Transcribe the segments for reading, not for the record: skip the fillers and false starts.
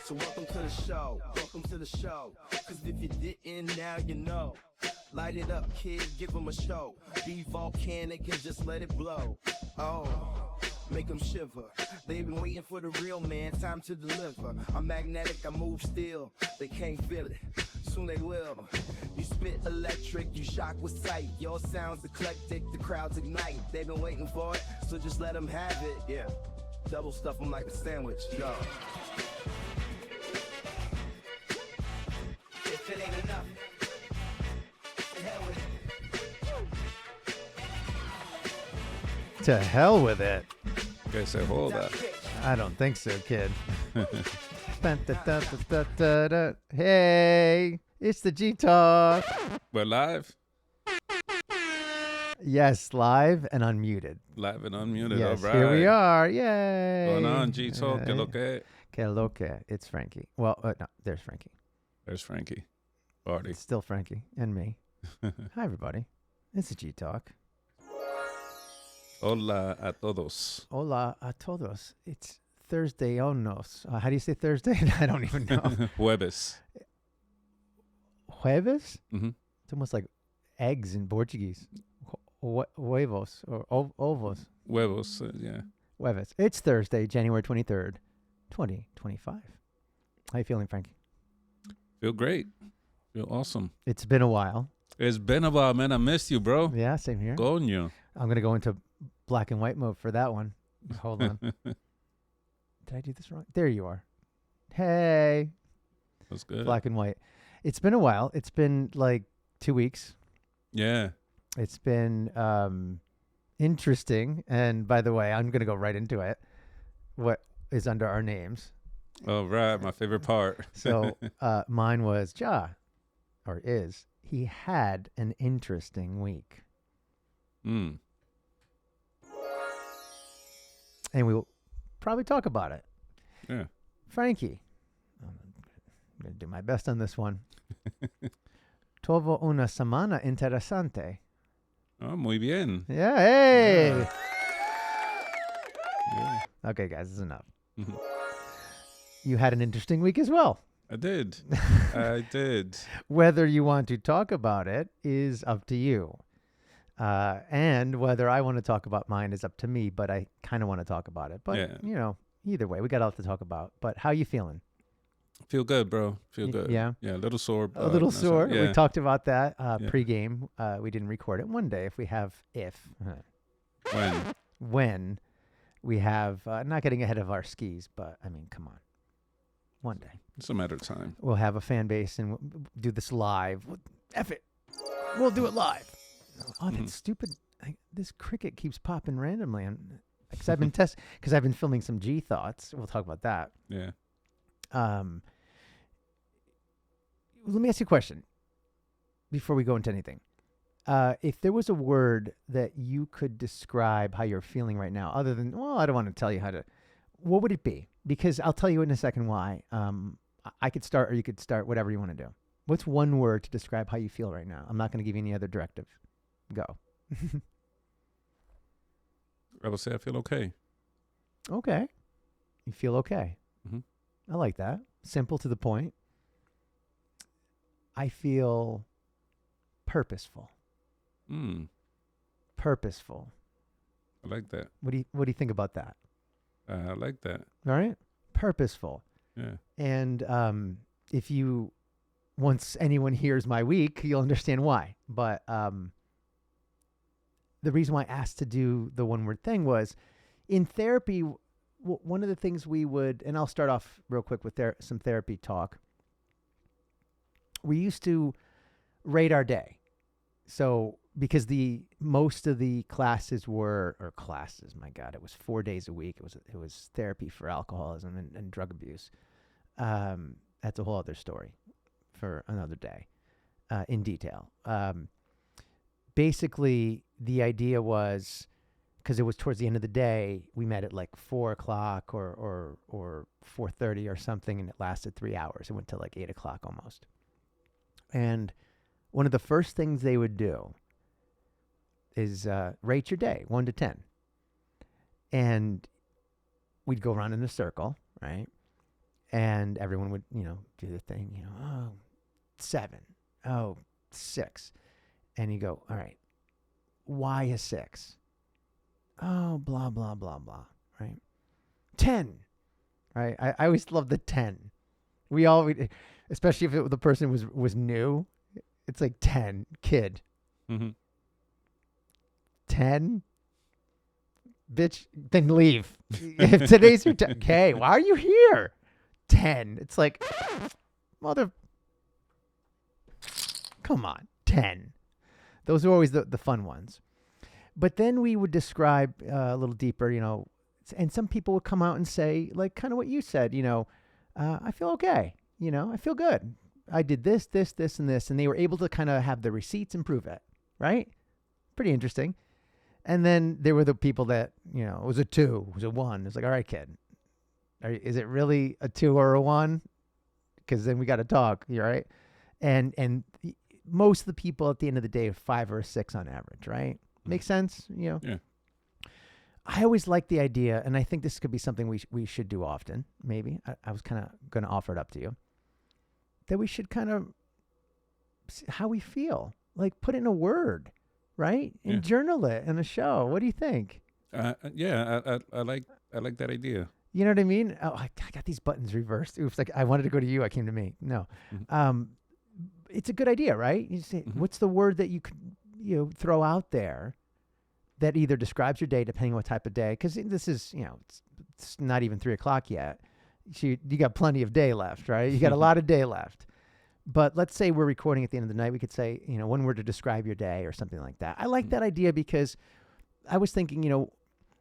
So welcome to the show, welcome to the show. Cause if you didn't, now you know. Light it up, kid, give them a show. Be volcanic and just let it blow. Oh, make them shiver. They've been waiting for the real man, time to deliver. I'm magnetic, I move still. They can't feel it, soon they will. You spit electric, you shock with sight. Your sound's eclectic, the crowds ignite. They've been waiting for it, so just let them have it, yeah. Double stuff them like a sandwich, yo. If it ain't enough, to hell with it. To hell with it. Okay, so hold up. I don't think so, kid. Hey, it's the G-Talk. We're live? Yes, live and unmuted. Live and unmuted, Yes, all right. here we are. Yay. Going on, G-Talk, que lo que? Que lo que. It's Frankie. Well, no, there's Frankie. There's Frankie. Party. It's still Frankie and me. Hi, everybody. It's the G-Talk. Hola a todos. Hola a todos. It's Thursday on nos. How do you say Thursday? I don't even know. Jueves. Jueves? Mm-hmm. It's almost like eggs in Portuguese. Huevos or ovos. Huevos, yeah. Jueves. It's Thursday, January 23rd, 2025. How you feeling, Frankie? Feel great. Feel awesome. It's been a while. It's been a while, man. I missed you, bro. Yeah, same here. Coño. I'm going to go into black and white mode for that one. Hold on. Did I do this wrong? There you are. Hey. That's good. Black and white. It's been a while. It's been like 2 weeks. Yeah. It's been interesting. And by the way, I'm going to go right into it. What is under our names? All right. My favorite part. So mine was Ja, or is. He had an interesting week. Mm. And we will probably talk about it. Yeah. Frankie, I'm going to do my best on this one. Tuvo una semana interesante. Oh, muy bien. Yeah, hey! Yeah. Okay, guys, this is enough. Mhm. You had an interesting week as well. I did. I did. Whether you want to talk about it is up to you. And whether I want to talk about mine is up to me, but I kind of want to talk about it. But, Yeah. you know, either way, we got a lot to talk about. But how you feeling? Feel good, bro. Feel good. Yeah? Yeah, a little sore. A little that's sore. it. Yeah. We talked about that Yeah. pregame. We didn't record it. One day, if we have, when we have, not getting ahead of our skis, but I mean, come on. One day. It's a matter of time. We'll have a fan base and we'll do this live. F it. We'll do it live. Oh, that's stupid. This cricket keeps popping randomly. Because I've been because I've been filming some G thoughts. We'll talk about that. Yeah. Let me ask you a question before we go into anything. If there was a word that you could describe how you're feeling right now, other than, well, I don't want to tell you how to, what would it be? Because I'll tell you in a second why. I could start or you could start, whatever you want to do. What's one word to describe how you feel right now? I'm not going to give you any other directive. Go. I would say I feel okay. Okay. You feel okay. Mhm. I like that. Simple to the point. I feel purposeful. Purposeful. I like that. What do you think about that? I like that. All right. Purposeful. Yeah. And if you, once anyone hears my week, you'll understand why. But the reason why I asked to do the one word thing was in therapy, one of the things we would, and I'll start off real quick with some therapy talk. We used to rate our day. So because most of the classes, my God, it was 4 days a week. It was therapy for alcoholism and drug abuse. That's a whole other story for another day, in detail. Basically, the idea was, because it was towards the end of the day, we met at like 4 o'clock or 4:30 or something, and it lasted 3 hours. It went to like 8 o'clock almost. And one of the first things they would do is rate your day, 1 to 10. And we'd go around in a circle, right? And everyone would, do the thing, oh, 7, oh, 6. And you go, all right, why a 6? Oh, blah, blah, blah, blah, right? 10, right? I always love the 10. We all, especially if the person was new, it's like 10, kid. Mm-hmm. 10? Bitch, then leave. If today's your 10, okay, why are you here? 10. It's like, mother, come on, 10. Those are always the fun ones. But then we would describe a little deeper, and some people would come out and say, like, kind of what you said, I feel okay. I feel good. I did this, this, this, and this. And they were able to kind of have the receipts and prove it, right? Pretty interesting. And then there were the people that, it was a 2, it was a 1. It's like, all right, kid, is it really a 2 or a 1? Because then we got to talk, right? And most of the people at the end of the day are 5 or a 6 on average, right? Make sense? Yeah. I always like the idea, and I think this could be something we should do often, maybe. I was kind of going to offer it up to you. That we should kind of see how we feel. Like, put it in a word, right? And journal it in a show. What do you think? Yeah, I like that idea. You know what I mean? Oh, I got these buttons reversed. Oops, like I wanted to go to you. I came to me. No. Mm-hmm. It's a good idea, right? You say, what's the word that you could throw out there that either describes your day, depending on what type of day? Because this is, it's not even 3:00 yet. You got plenty of day left, right? You got a lot of day left. But let's say we're recording at the end of the night. We could say, one word to describe your day or something like that. I like that idea because I was thinking,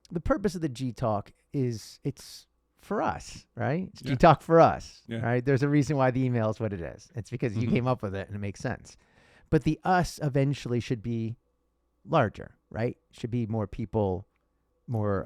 the purpose of the G Talk is it's for us, right? It's G Talk for us, right? There's a reason why the email is what it is. It's because you came up with it and it makes sense. But the us eventually should be larger, right? Should be more people, more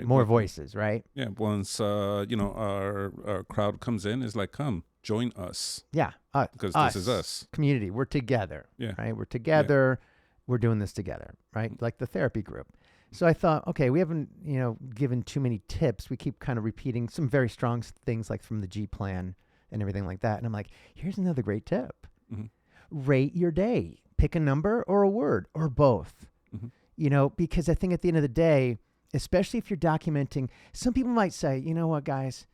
more voices, right? Yeah. Once our crowd comes in, it's like, come join us. Yeah, because this is us. Community. We're together. Yeah. Right. We're together. Yeah. We're doing this together, right? Like the therapy group. So I thought, okay, we haven't given too many tips. We keep kind of repeating some very strong things like from the G plan and everything like that. And I'm like, here's another great tip. Mm-hmm. Rate your day. Pick a number or a word or both. Mm-hmm. Because I think at the end of the day, especially if you're documenting, some people might say, you know what, guys,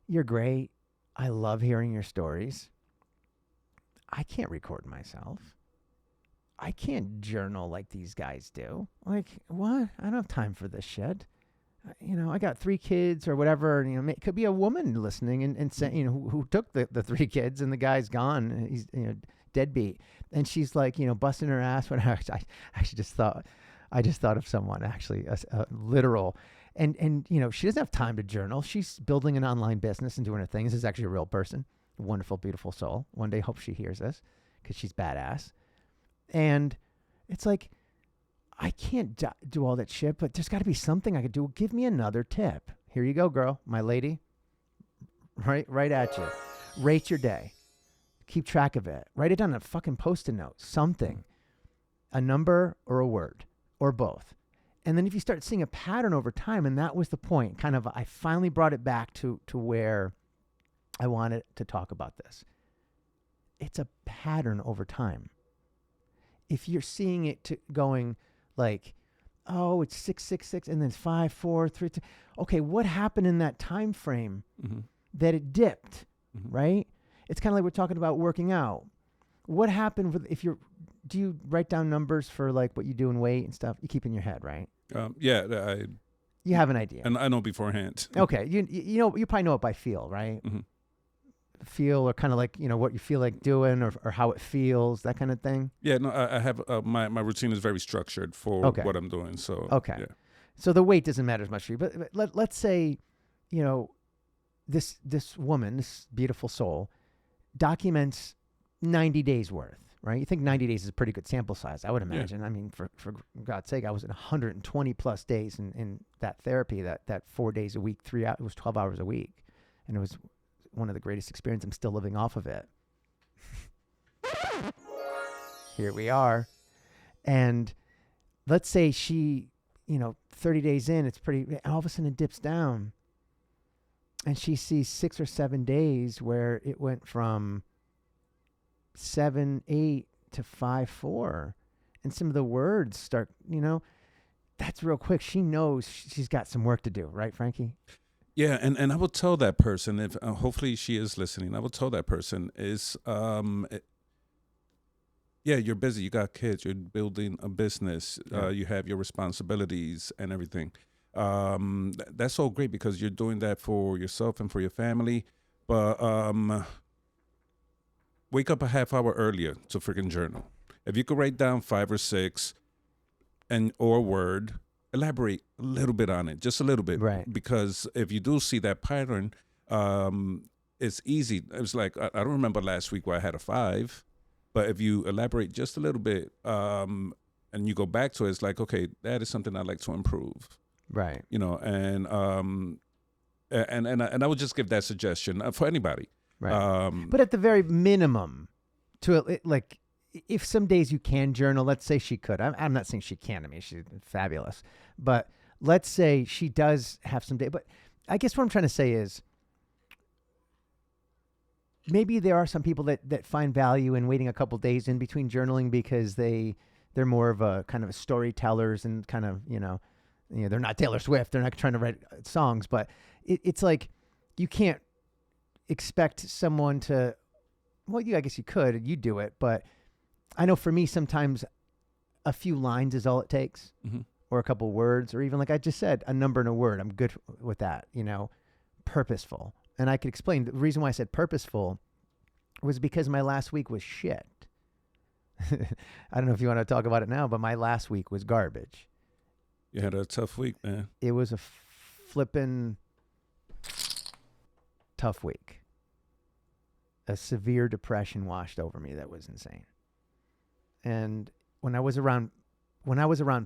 you're great. I love hearing your stories. I can't record myself. I can't journal like these guys do. Like, what? I don't have time for this shit. I got 3 kids or whatever. It could be a woman listening and saying, who took the 3 kids and the guy's gone. He's, deadbeat. And she's like, busting her ass. When I just thought of someone actually, a literal. And she doesn't have time to journal. She's building an online business and doing her thing. This is actually a real person. A wonderful, beautiful soul. One day, hope she hears this because she's badass. And it's like, I can't do all that shit, but there's got to be something I could do. Give me another tip. Here you go, girl, my lady. Right at you. Rate your day. Keep track of it. Write it down on a fucking Post-it note. Something. A number or a word or both. And then if you start seeing a pattern over time, and that was the point, kind of, I finally brought it back to where I wanted to talk about this. It's a pattern over time. If you're seeing it going like, oh, it's 666 and then 5, 4, 3, 2. Okay, what happened in that time frame that it dipped, right? It's kind of like we're talking about working out. What happened do you write down numbers for like what you do in weight and stuff? You keep in your head, right? Yeah, you have an idea. And I know beforehand. Okay, you probably know it by feel, right? Mm-hmm. Feel or kind of like what you feel like doing or how it feels, that kind of thing. Yeah, no, I have my routine is very structured for what I'm doing. So okay, yeah. So the weight doesn't matter as much for you, but let's say this woman, this beautiful soul, documents 90 days worth, right? You think 90 days is a pretty good sample size, I would imagine. Yeah. I mean, for God's sake, I was in 120 plus days in that therapy, that 4 days a week, it was 12 hours a week. And it was one of the greatest experiences. I'm still living off of it. Here we are. And let's say she, 30 days in, it's pretty, all of a sudden it dips down. And she sees 6 or 7 days where it went from 7-8 to 5-4, and some of the words start, that's real quick. She knows she's got some work to do, right, Frankie? Yeah, and I will tell that person, if hopefully she is listening, I will tell that person yeah, you're busy, you got kids, you're building a business, you have your responsibilities and everything. That's all great because you're doing that for yourself and for your family, but wake up a half hour earlier to freaking journal. If you could write down 5 or 6 or a word, elaborate a little bit on it, just a little bit. Right. Because if you do see that pattern, it's easy. It was like, I don't remember last week where I had a 5, but if you elaborate just a little bit and you go back to it, it's like, okay, that is something I'd like to improve. Right. And I would just give that suggestion for anybody. Right. But at the very minimum, like, if some days you can journal, let's say she could. I'm not saying she can. I mean, she's fabulous. But let's say she does have some day. But I guess what I'm trying to say is maybe there are some people that find value in waiting a couple days in between journaling because they're more of a kind of storytellers and kind of, they're not Taylor Swift. They're not trying to write songs. But it's like you can't expect someone to, well, I guess you could. You do it. But I know for me, sometimes a few lines is all it takes, or a couple words, or even like I just said, a number and a word. I'm good with that, purposeful. And I could explain the reason why I said purposeful was because my last week was shit. I don't know if you want to talk about it now, but my last week was garbage. You had a tough week, man. It was a flippin' tough week. A severe depression washed over me that was insane. And when I was around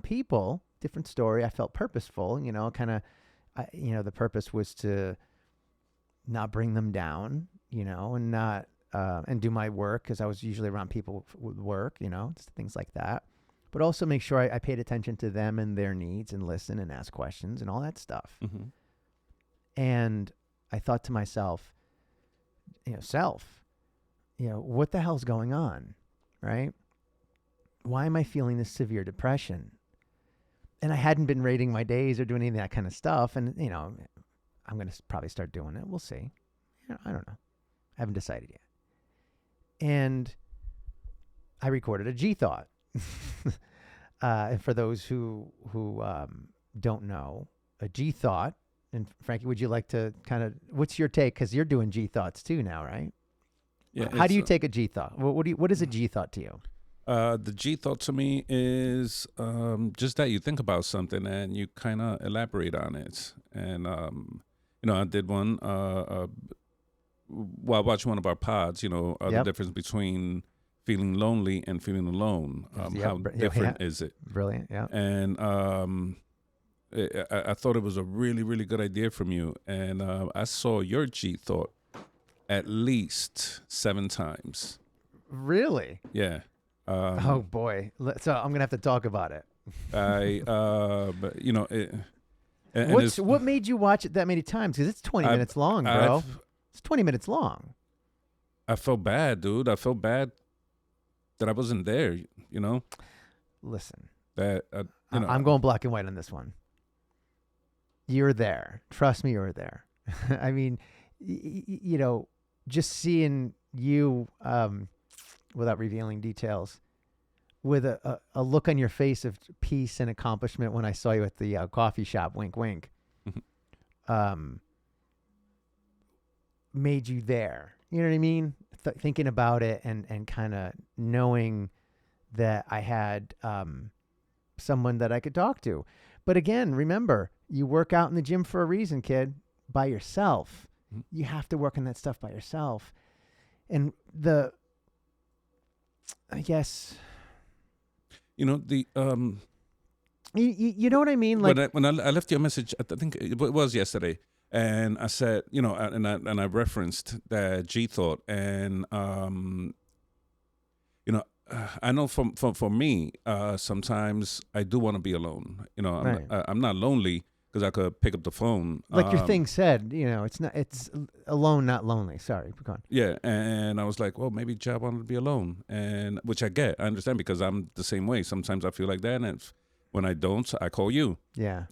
people, different story. I felt purposeful, the purpose was to not bring them down, and not, and do my work because I was usually around people with work, things like that. But also make sure I paid attention to them and their needs and listen and ask questions and all that stuff. Mm-hmm. And I thought to myself, what the hell's going on, right? Why am I feeling this severe depression? And I hadn't been rating my days or doing any of that kind of stuff. And, I'm going to probably start doing it. We'll see. I don't know. I haven't decided yet. And I recorded a G-thought. And for those who don't know, a G-thought, and Frankie, would you like to what's your take? Because you're doing G-thoughts too now, right? Yeah. How do you take a G-thought? What is a G-thought to you? The G thought to me is just that you think about something and you kind of elaborate on it. And, I did one while watching one of our pods, the difference between feeling lonely and feeling alone. How different is it? Brilliant, yeah. And I thought it was a really, really good idea from you. And I saw your G thought at least 7 times. Really? Yeah. Oh boy! So I'm gonna have to talk about it. What made you watch it that many times? Because it's 20 minutes long, bro. It's 20 minutes long. I felt bad, dude. I felt bad that I wasn't there. Listen, that I'm going black and white on this one. You're there. Trust me, you're there. I mean, just seeing you. Without revealing details, with a look on your face of peace and accomplishment when I saw you at the coffee shop, wink, wink, made you there. You know what I mean? Thinking about it and kind of knowing that I had someone that I could talk to. But again, remember, you work out in the gym for a reason, kid, by yourself. Mm-hmm. You have to work on that stuff by yourself. And I guess, you know what I mean? Like when I left you a message, I think it was yesterday, and I said, and I referenced that G thought, and I know for me, sometimes I do want to be alone. Right. I'm not lonely, because I could pick up the phone. Like your thing said, it's alone, not lonely. Sorry, go on. Yeah, and I was like, well, maybe Ja wanted to be alone, and which I understand because I'm the same way. Sometimes I feel like that, and when I don't, I call you. Yeah.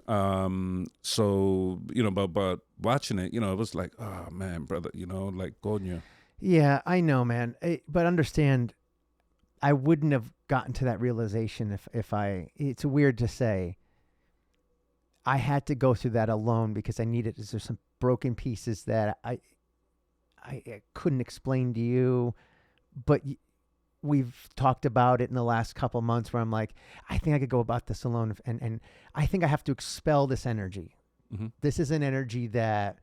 So but watching it, it was like, oh man, brother, like Gonya. Yeah, I know, man. But understand, I wouldn't have gotten to that realization if it's weird to say, I had to go through that alone because I needed, there's some broken pieces that I couldn't explain to you, but we've talked about it in the last couple months where I'm like, I think I could go about this alone. And I think I have to expel this energy. Mm-hmm. This is an energy that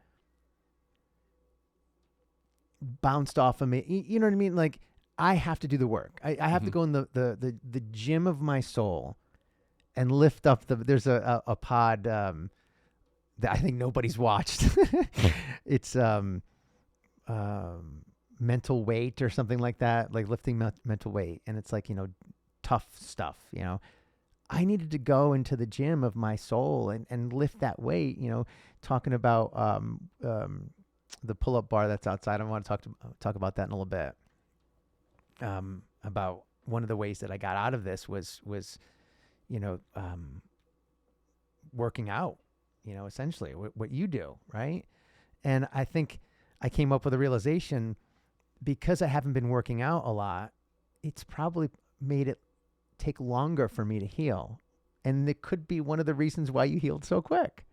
bounced off of me. You know what I mean? Like, I have to do the work. I have to go in the gym of my soul and lift up there's a pod that I think nobody's watched. It's mental weight or something like that, like lifting mental weight. And it's like, tough stuff, I needed to go into the gym of my soul and lift that weight, talking about the pull-up bar that's outside. I want to talk about that in a little bit. About one of the ways that I got out of this was working out, essentially what you do, right? And I think I came up with a realization, because I haven't been working out a lot, it's probably made it take longer for me to heal. And it could be one of the reasons why you healed so quick,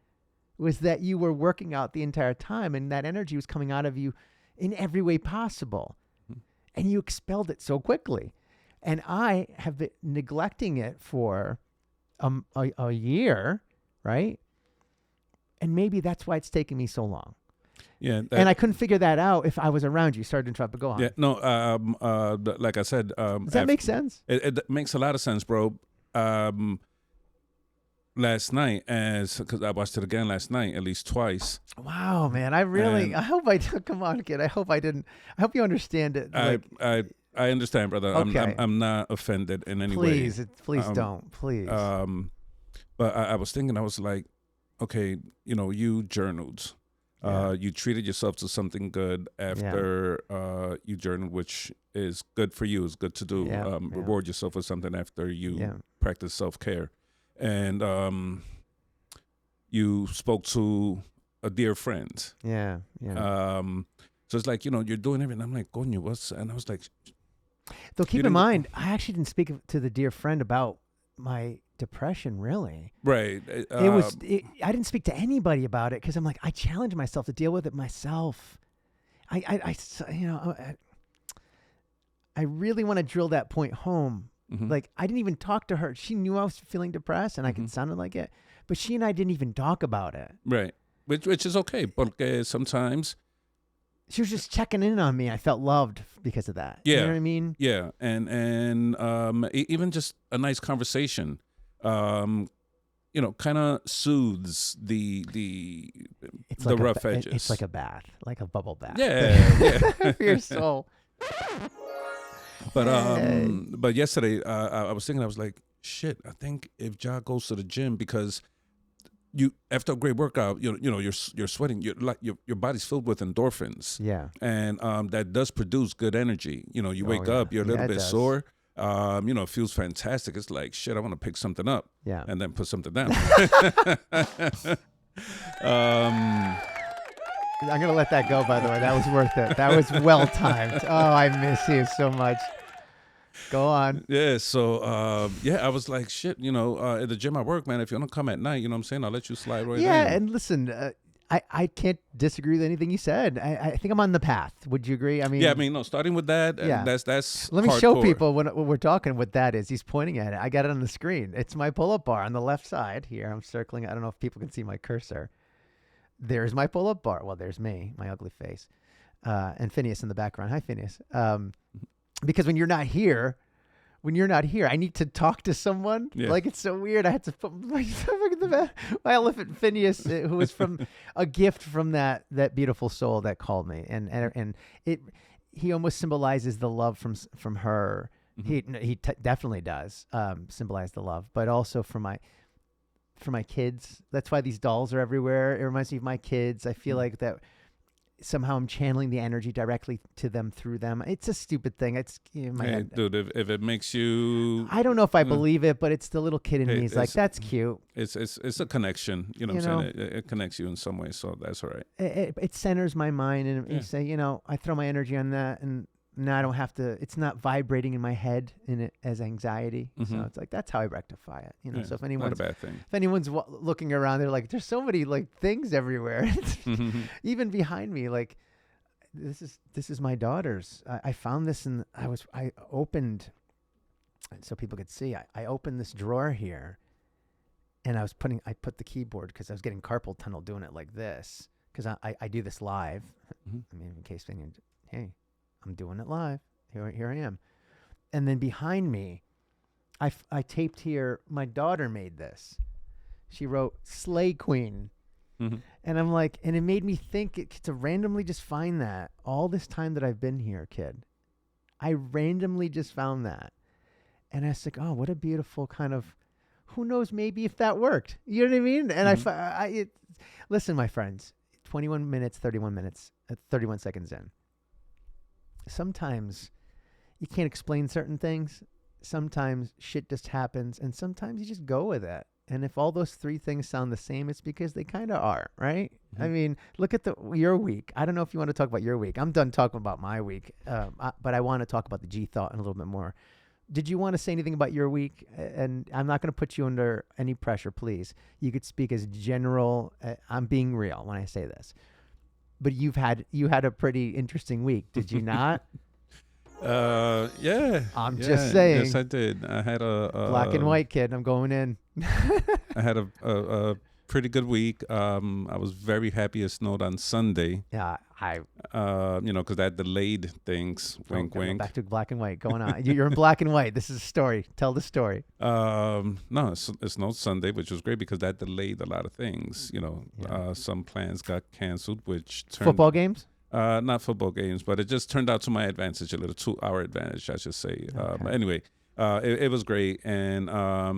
was that you were working out the entire time and that energy was coming out of you in every way possible. And you expelled it so quickly. And I have been neglecting it for a year, right? And maybe that's why it's taken me so long. Yeah, and I couldn't figure that out if I was around you. Sorry to interrupt, but go on. Yeah, no. Like I said, does that make sense? It makes a lot of sense, bro. Last night, because I watched it again last night, at least twice. Wow, man! I hope I come on, kid. I hope you understand it. I understand, brother. Okay. I'm not offended in any way. Please don't, please. But I was thinking, I was like, okay, you journaled. You treated yourself to something good after you journaled, which is good for you. It's good to do. Reward yourself with something after you practice self-care. And you spoke to a dear friend. Yeah. So it's like, you're doing everything. I'm like, Coño, what's... And I was like... Though keep in mind, I actually didn't speak to the dear friend about my depression, really. Right. I didn't speak to anybody about it because I'm like, I challenge myself to deal with it myself. I really want to drill that point home. Mm-hmm. Like, I didn't even talk to her. She knew I was feeling depressed and I could sounded like it, but she and I didn't even talk about it. Right. Which is okay, porque sometimes... She was just checking in on me. I felt loved because of that. Yeah. You know what I mean? Yeah. And even just a nice conversation, kind of soothes the rough edges. It's like a bath, like a bubble bath. Yeah. For your soul. But yesterday, I was thinking, I was like, shit, I think if Ja goes to the gym, because you, after a great workout, you're sweating, your body's filled with endorphins. Yeah. And that does produce good energy. You wake up, you're a little bit sore. It feels fantastic. It's like, shit, I want to pick something up. Yeah. And then put something down. I'm going to let that go, by the way. That was worth it. That was well timed. Oh, I miss you so much. Go on. Yeah, so, I was like, shit, at the gym I work, man, if you don't come at night, you know what I'm saying? I'll let you slide right in. Yeah, and listen, I can't disagree with anything you said. I think I'm on the path. Would you agree? I mean, no, starting with that, that's let me hardcore. show people what we're talking, what that is. He's pointing at it. I got it on the screen. It's my pull-up bar on the left side here. I'm circling. I don't know if people can see my cursor. There's my pull-up bar. Well, there's me, my ugly face, and Phineas in the background. Hi, Phineas. Because when you're not here, I need to talk to someone. Yeah. Like, it's so weird. I had to put my elephant Phineas, who was from a gift from that beautiful soul that called me, and he almost symbolizes the love from her. Mm-hmm. He definitely does symbolize the love, but also from for my kids. That's why these dolls are everywhere. It reminds me of my kids. I feel like that somehow I'm channeling the energy directly to them through them. It's a stupid thing. It's in my head. Dude, if it makes you, I don't know if I believe it, but it's the little kid in me. He's like, it's- that's cute. it's a connection. You know what I'm saying? It connects you in some way, so that's all right. It centers my mind, and you say, I throw my energy on that, and now I don't have to. It's not vibrating in my head in it as anxiety. So it's like that's how I rectify it. Yeah, So if not a anyone's bad thing. looking around, they're like, there's so many like things everywhere, even behind me. Like this is my daughter's. I found this, and I opened, so people could see. I opened this drawer here. And I put the keyboard because I was getting carpal tunnel doing it like this because I do this live. I mean, in case anyone, hey, I'm doing it live. Here I am. And then behind me, I taped here. My daughter made this. She wrote "Slay Queen," and I'm like, and it made me think to randomly just find that all this time that I've been here, kid. I randomly just found that, and I was like, oh, what a beautiful kind of. Who knows, maybe if that worked. You know what I mean? And listen, my friends, 21 minutes, 31 seconds in. Sometimes you can't explain certain things. Sometimes shit just happens, and sometimes you just go with it. And if all those three things sound the same, it's because they kind of are, right? I mean, look at your week. I don't know if you want to talk about your week. I'm done talking about my week, but I want to talk about the G thought and a little bit more. Did you want to say anything about your week? And I'm not going to put you under any pressure, please. You could speak as general. I'm being real when I say this. But you had a pretty interesting week, did you not? Yeah. I'm just saying. Yes, I did. I had a black and white kid. I'm going in. I had a pretty good week. I was very happy it snowed on Sunday. Yeah, because that delayed things. Wink, wink. Back to black and white. Going on. You're in black and white. This is a story. Tell the story. No, it snowed Sunday, which was great because that delayed a lot of things. Some plans got canceled, which turned football games. Not football games, but it just turned out to my advantage, a little 2-hour advantage, I should say. Okay. But anyway, it was great, and I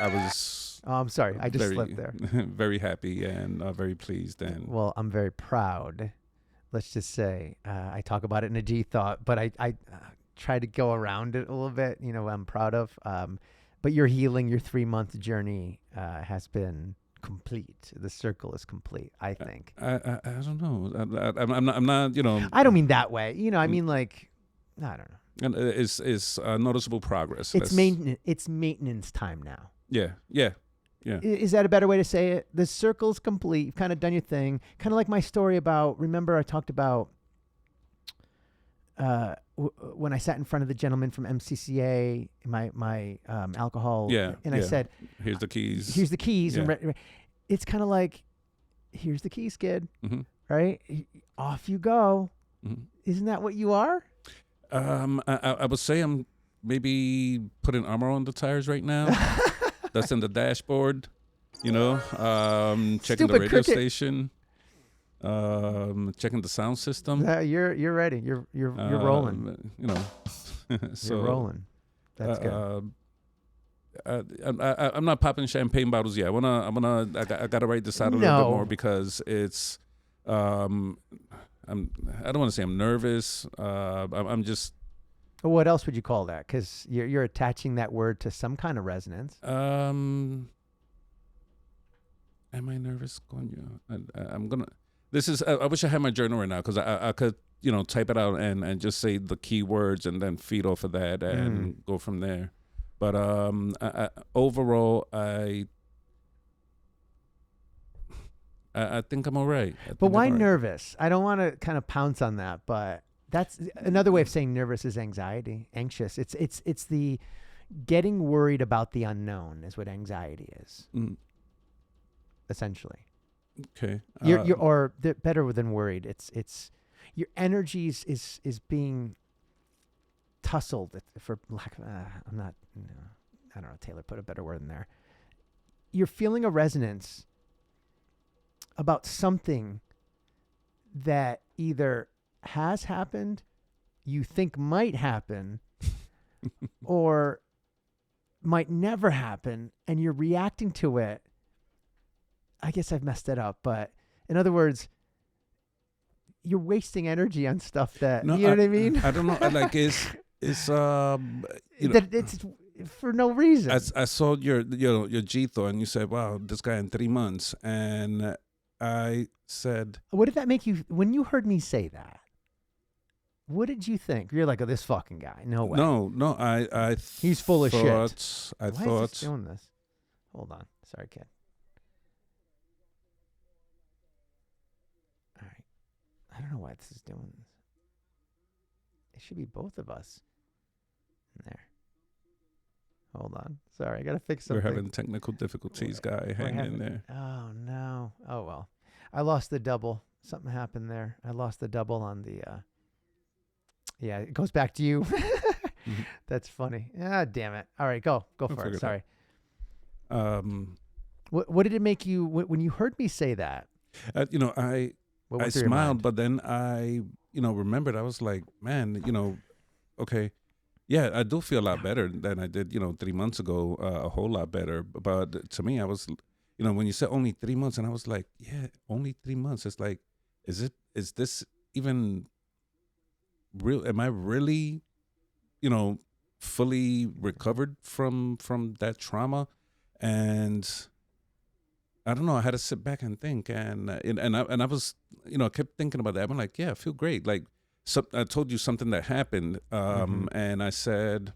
was. Oh, I'm sorry. I just slipped there. Very happy and very pleased. And well, I'm very proud. Let's just say I talk about it in a G thought, but I try to go around it a little bit. I'm proud of. But your healing, your 3-month journey has been complete. The circle is complete, I think. I don't know. I'm not. I don't mean that way. I mean like I don't know. And it's noticeable progress. It's maintenance. It's maintenance time now. Yeah. Is that a better way to say it? The circle's complete. You've kind of done your thing. Kind of like my story about, remember I talked about when I sat in front of the gentleman from MCCA, my alcohol. Yeah. And I said, here's the keys. Here's the keys. Yeah. And it's kind of like, here's the keys, kid. Right? Off you go. Isn't that what you are? I would say I'm maybe putting armor on the tires right now. That's in the dashboard, checking the radio station, checking the sound system. You're ready. You're rolling. So you're rolling. That's good. I'm not popping champagne bottles yet. I gotta write this out a little bit more because it's I don't want to say I'm nervous. I'm just. What else would you call that? Because you're attaching that word to some kind of resonance. Am I nervous? I'm gonna. This is. I wish I had my journal right now because I could type it out and just say the key words and then feed off of that and go from there. But overall, I think I'm all right. But why nervous? I don't want to kind of pounce on that, but. That's another way of saying nervous is anxiety, anxious. It's the getting worried about the unknown is what anxiety is, essentially. Okay. You're better than worried. It's your energies is being tussled for lack of. I'm not. I don't know. Taylor, put a better word in there. You're feeling a resonance about something that either has happened, you think might happen, or might never happen and you're reacting to it. I guess I've messed it up, but in other words, you're wasting energy on stuff that, No, you know what I mean? I don't know. Like it's that it's for no reason. I saw your G thought, and you said, "Wow, this guy in 3 months," and I said, What did that make you, when you heard me say that? What did you think? You're like, oh, this fucking guy. No way. No, I He's full of shit. I Why thought is this doing this? Hold on. Sorry, kid. All right. I don't know why this is doing this. It should be both of us in there. Hold on. Sorry, I got to fix something. we're having technical difficulties, guy. Hang in there. Oh, no. Oh, well. I lost the double. Something happened there. I lost the double on the... Yeah, it goes back to you. Mhm. That's funny. Ah, damn it. All right, go for figure it. it Sorry. Um, What did it make you when you heard me say that? I What I went through your smiled, mind? but then I remembered. I was like, man, okay, yeah, I do feel a lot better than I did 3 months ago. A whole lot better. But to me, I was, when you said only 3 months, and I was like, yeah, only 3 months. It's like, is this even real? Am I really, fully recovered from that trauma? And I don't know. I had to sit back and think, and I was, I kept thinking about that. I'm like, yeah, I feel great. Like, I told you something that happened, and I said,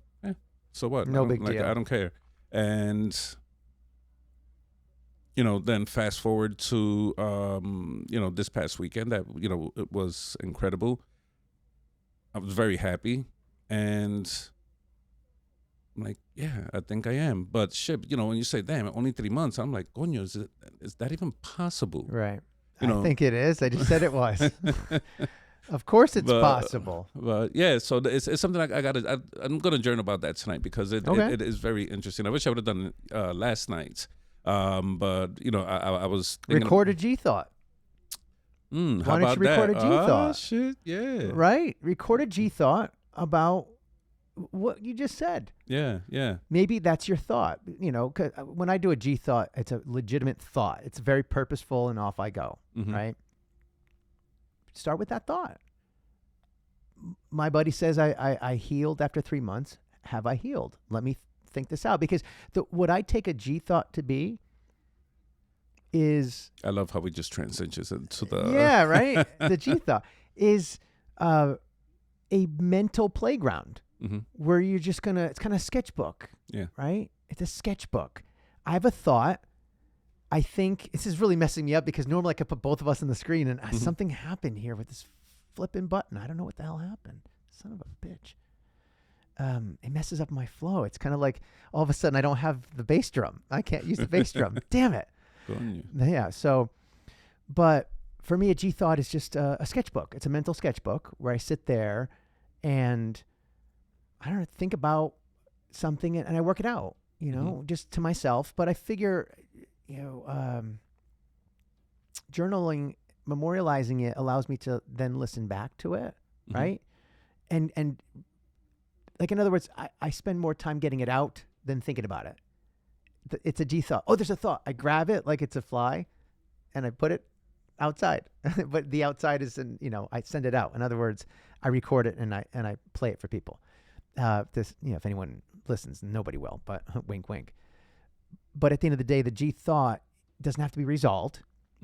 so what? No big deal. I don't care. And then fast forward to this past weekend. That it was incredible. I was very happy, and I'm like, yeah, I think I am. But shit, when you say, damn, only 3 months, I'm like, coño, is that even possible? Right. I think it is. I just said it was. Of course it's possible. But yeah, so it's something I'm going to journal about that tonight because it is very interesting. I wish I would have done it last night. But, I was thinking. Record a G thought. How Why about don't you record that? a G thought? Oh, shit, yeah. Right. Record a G thought about what you just said. Yeah. Maybe that's your thought. 'Cause when I do a G thought, it's a legitimate thought. It's very purposeful, and off I go. Mhm. Right. Start with that thought. My buddy says I healed after 3 months. Have I healed? Let me think this out. Because what I take a G thought to be is... I love how we just transition into the... Yeah, right? The G thought is a mental playground where you're just going to... It's kind of a sketchbook. Yeah. Right? It's a sketchbook. I have a thought. I think... This is really messing me up because normally I could put both of us on the screen and something happened here with this flipping button. I don't know what the hell happened. Son of a bitch. It messes up my flow. It's kind of like all of a sudden I don't have the bass drum. I can't use the bass drum. Damn it. Yeah. So, but for me, a G thought is just a sketchbook. It's a mental sketchbook where I sit there and I don't know, think about something and I work it out, just to myself. But I figure, journaling, memorializing it allows me to then listen back to it. Right. And like, in other words, I spend more time getting it out than thinking about it. It's a G thought. Oh, there's a thought. I grab it like it's a fly and I put it outside. But the outside is I send it out. In other words, I record it and I play it for people. If anyone listens, nobody will, but wink, wink. But at the end of the day, the G thought doesn't have to be resolved.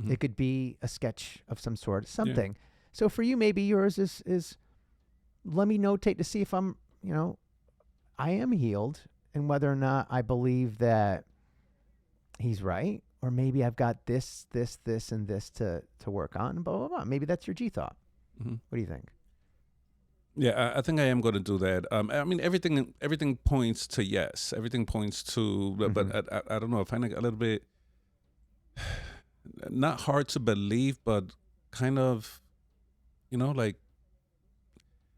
It could be a sketch of some sort, something. Yeah. So for you, maybe yours is let me notate to see if I'm, I am healed and whether or not I believe that he's right, or maybe I've got this, and this to work on, blah, blah, blah. Maybe that's your G thought. What do you think? Yeah, I think I am going to do that. I mean, everything points to yes. Everything points to, but I don't know. I find it a little bit not hard to believe, but kind of, like.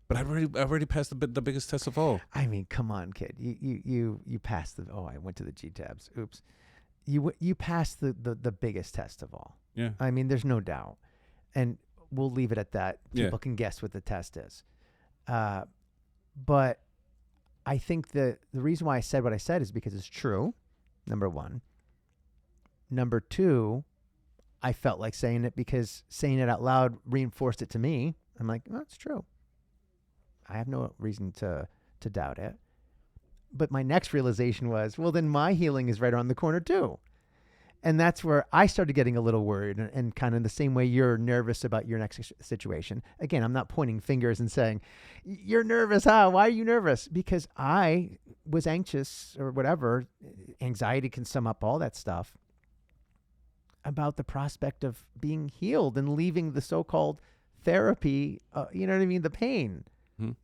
But I've already passed the biggest test of all. I mean, come on, kid. You passed the. Oh, I went to the G tabs. Oops. You passed the biggest test of all. Yeah. I mean, there's no doubt, and we'll leave it at that. People Yeah. can guess what the test is. But I think the reason why I said what I said is because it's true, number one. Number two, I felt like saying it because saying it out loud reinforced it to me. I'm like, oh, it's true. I have no reason to doubt it. But my next realization was, well, then my healing is right around the corner too. And that's where I started getting a little worried, and kind of the same way you're nervous about your next situation. Again, I'm not pointing fingers and saying, you're nervous. How? Why are you nervous? Because I was anxious or whatever. Anxiety can sum up all that stuff about the prospect of being healed and leaving the so-called therapy, you know what I mean? The pain,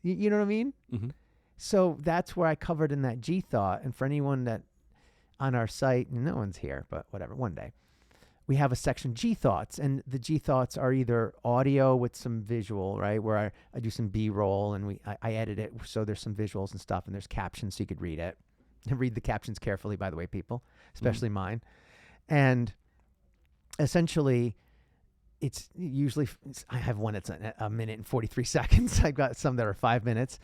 you know what I mean? Mm-hmm. So that's where I covered in that G thought. And for anyone that on our site, no one's here, but whatever, one day, we have a section G thoughts, and the G thoughts are either audio with some visual, right? Where I do some B-roll and I edit it. So there's some visuals and stuff, and there's captions so you could read it. And read the captions carefully, by the way, people, especially mine. And essentially, it's usually, I have one that's a minute and 43 seconds. I've got some that are 5 minutes.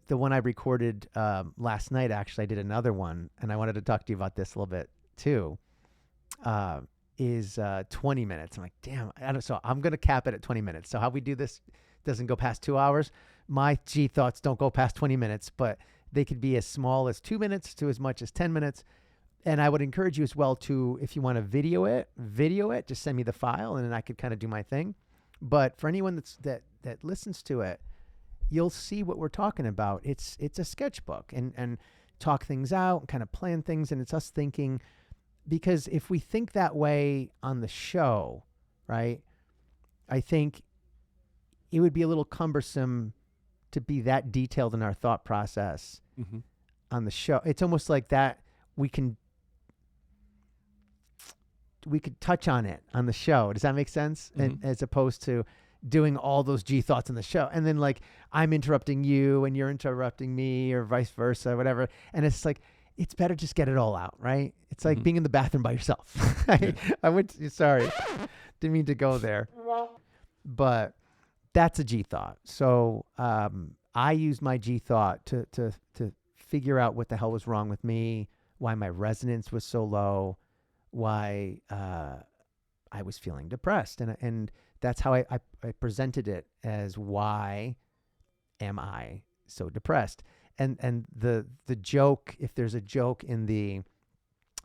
The one I recorded last night, actually, I did another one, and I wanted to talk to you about this a little bit too, is 20 minutes. I'm like, damn, so I'm going to cap it at 20 minutes. So how we do this doesn't go past 2 hours. My G thoughts don't go past 20 minutes, but they could be as small as 2 minutes to as much as 10 minutes. And I would encourage you as well to, if you want to video it, just send me the file and then I could kind of do my thing. But for anyone that listens to it, you'll see what we're talking about. It's a sketchbook and talk things out and kind of plan things. And it's us thinking, because if we think that way on the show, right, I think it would be a little cumbersome to be that detailed in our thought process on the show. It's almost like that we could touch on it on the show. Does that make sense? And as opposed to doing all those G thoughts in the show. And then like I'm interrupting you and you're interrupting me or vice versa, whatever. And it's like, it's better just get it all out, right? It's like being in the bathroom by yourself. Sorry, didn't mean to go there. But that's a G thought. So I used my G thought to figure out what the hell was wrong with me, why my resonance was so low, why I was feeling depressed. And that's how I presented it, as why am I so depressed? And the joke, if there's a joke in the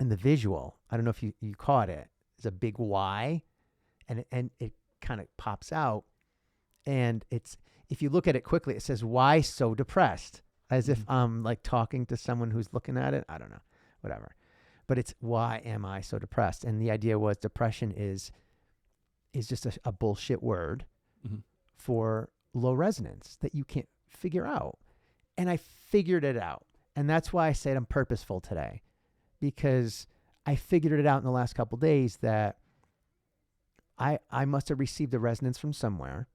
visual, I don't know if you caught it. It's a big Y, and it kind of pops out, and it's, if you look at it quickly, it says, why so depressed? As if I'm like talking to someone who's looking at it. I don't know, whatever. But it's, why am I so depressed? And the idea was depression is just a bullshit word for low resonance that you can't figure out. And I figured it out. And that's why I said I'm purposeful today, because I figured it out in the last couple of days that I must have received a resonance from somewhere.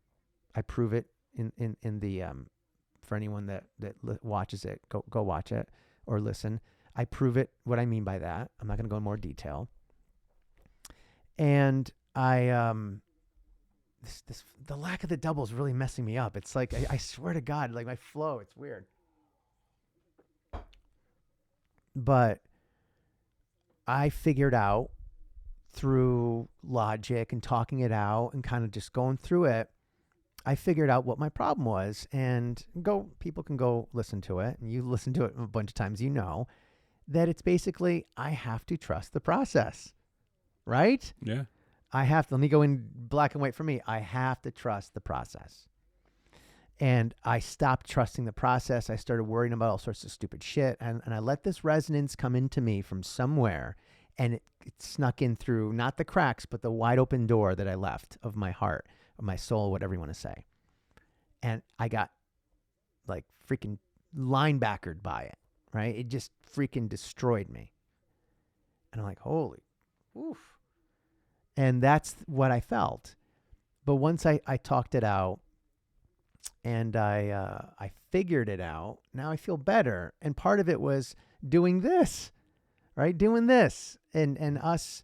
I prove it in the, for anyone that watches it, go watch it or listen. I prove it, what I mean by that. I'm not going to go in more detail. And the lack of the double is really messing me up. It's like, I swear to God, like my flow, it's weird. But I figured out through logic and talking it out and kind of just going through it, I figured out what my problem was. And people can go listen to it, and you listen to it a bunch of times, you know, that it's basically, I have to trust the process, right? Yeah. I have to, let me go in black and white for me. I have to trust the process. And I stopped trusting the process. I started worrying about all sorts of stupid shit. And I let this resonance come into me from somewhere. And it snuck in through, not the cracks, but the wide open door that I left of my heart, of my soul, whatever you want to say. And I got like freaking linebackered by it, right? It just freaking destroyed me. And I'm like, holy, oof. And that's what I felt. But once I talked it out and I figured it out, now I feel better. And part of it was doing this, right? Doing this and us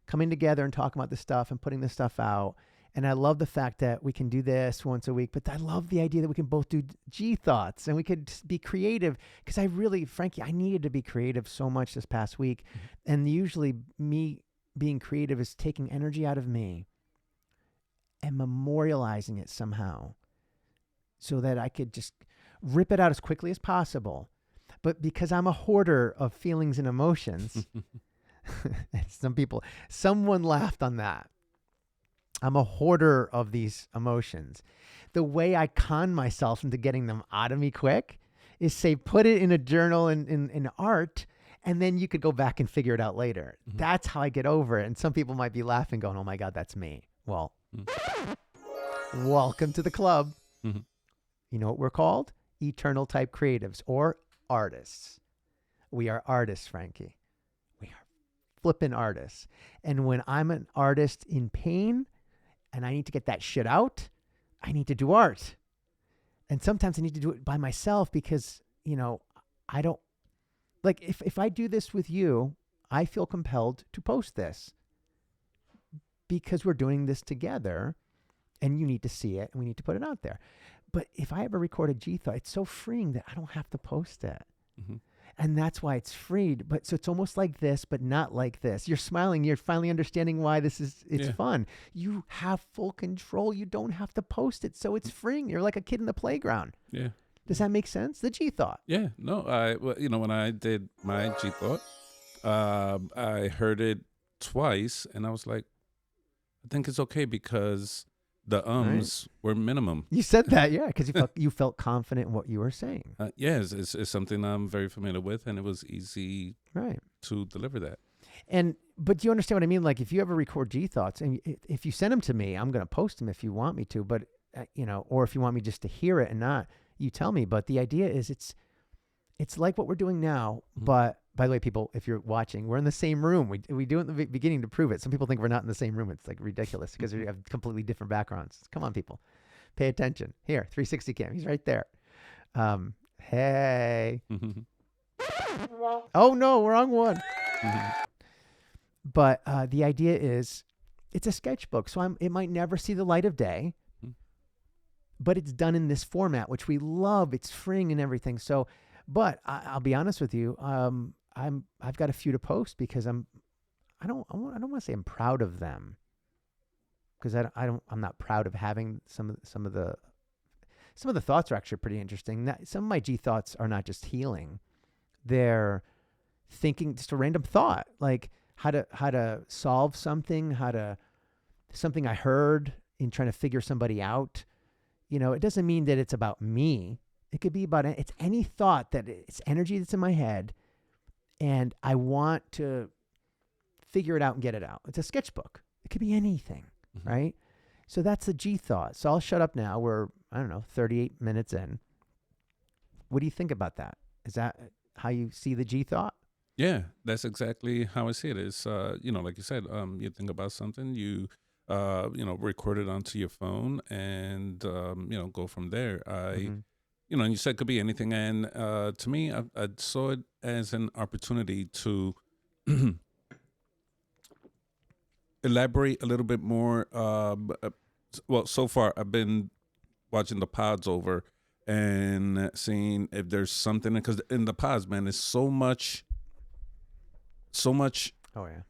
coming together and talking about this stuff and putting this stuff out. And I love the fact that we can do this once a week, but I love the idea that we can both do G thoughts and we could just be creative. Because I really, Frankie, I needed to be creative so much this past week. And usually me being creative is taking energy out of me and memorializing it somehow so that I could just rip it out as quickly as possible. But because I'm a hoarder of feelings and emotions, someone laughed on that. I'm a hoarder of these emotions. The way I con myself into getting them out of me quick is say, put it in a journal in art, and then you could go back and figure it out later. That's how I get over it. And some people might be laughing going, oh my God, that's me. Well, welcome to the club. You know what we're called? Eternal type creatives or artists. We are artists, Frankie. We are flipping artists. And when I'm an artist in pain, and I need to get that shit out, I need to do art. And sometimes I need to do it by myself because, I don't, like, if I do this with you, I feel compelled to post this because we're doing this together and you need to see it and we need to put it out there. But if I ever record a G thought, it's so freeing that I don't have to post it. And that's why it's freed. But so it's almost like this, but not like this. You're smiling. You're finally understanding why it's fun. You have full control. You don't have to post it. So it's freeing. You're like a kid in the playground. Yeah. Does that make sense? The G thought. Yeah. No, when I did my G thought, I heard it twice and I was like, I think it's okay because the were minimum. You said that, yeah, because you felt confident in what you were saying. Yes, it's something I'm very familiar with, and it was easy to deliver that. But do you understand what I mean? Like if you ever record G thoughts, and if you send them to me, I'm going to post them if you want me to. But or if you want me just to hear it and not, you tell me. But the idea is it's like what we're doing now, but. By the way, people, if you're watching, we're in the same room. We do it in the beginning to prove it. Some people think we're not in the same room. It's like ridiculous because we have completely different backgrounds. Come on, people. Pay attention. Here, 360 cam. He's right there. Hey. Oh, no, wrong one. But the idea is it's a sketchbook. So it might never see the light of day, but it's done in this format, which we love. It's freeing and everything. So, but I'll be honest with you. I've got a few to post because I don't want to say I'm proud of them because I'm not proud of having some of the thoughts are actually pretty interesting. Some of my G thoughts are not just healing. They're thinking just a random thought, like how to solve something, something I heard in trying to figure somebody out. It doesn't mean that it's about me. It could be about it's any thought that it's energy that's in my head and I want to figure it out and get it out. It's a sketchbook. It could be anything, right? So that's the G thought. So I'll shut up now. We're, 38 minutes in. What do you think about that? Is that how you see the G thought? Yeah, that's exactly how I see it. It's, like you said, you think about something, you record it onto your phone and, go from there. And you said it could be anything. And to me, I saw it as an opportunity to elaborate a little bit more. Well, so far I've been watching the pods over and seeing if there's something, because in the pods, man, there's so much. Oh yeah.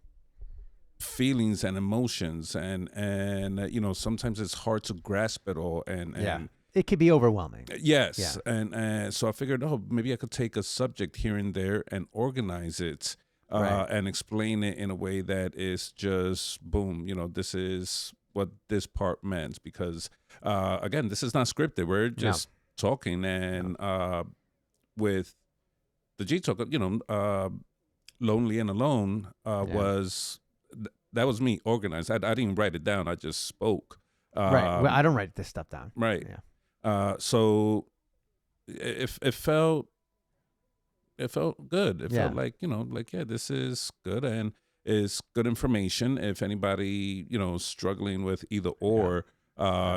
Feelings and emotions and sometimes it's hard to grasp it all and it could be overwhelming. Yes. Yeah. And so I figured, maybe I could take a subject here and there and organize it and explain it in a way that is just boom, this is what this part meant, because again, this is not scripted. We're just talking and with the G talk, Lonely and Alone was that was me organized. I didn't write it down. I just spoke. Right. Well, I don't write this stuff down. Right. Yeah. So it felt good. It felt like, this is good and it's good information. If anybody, struggling with either or,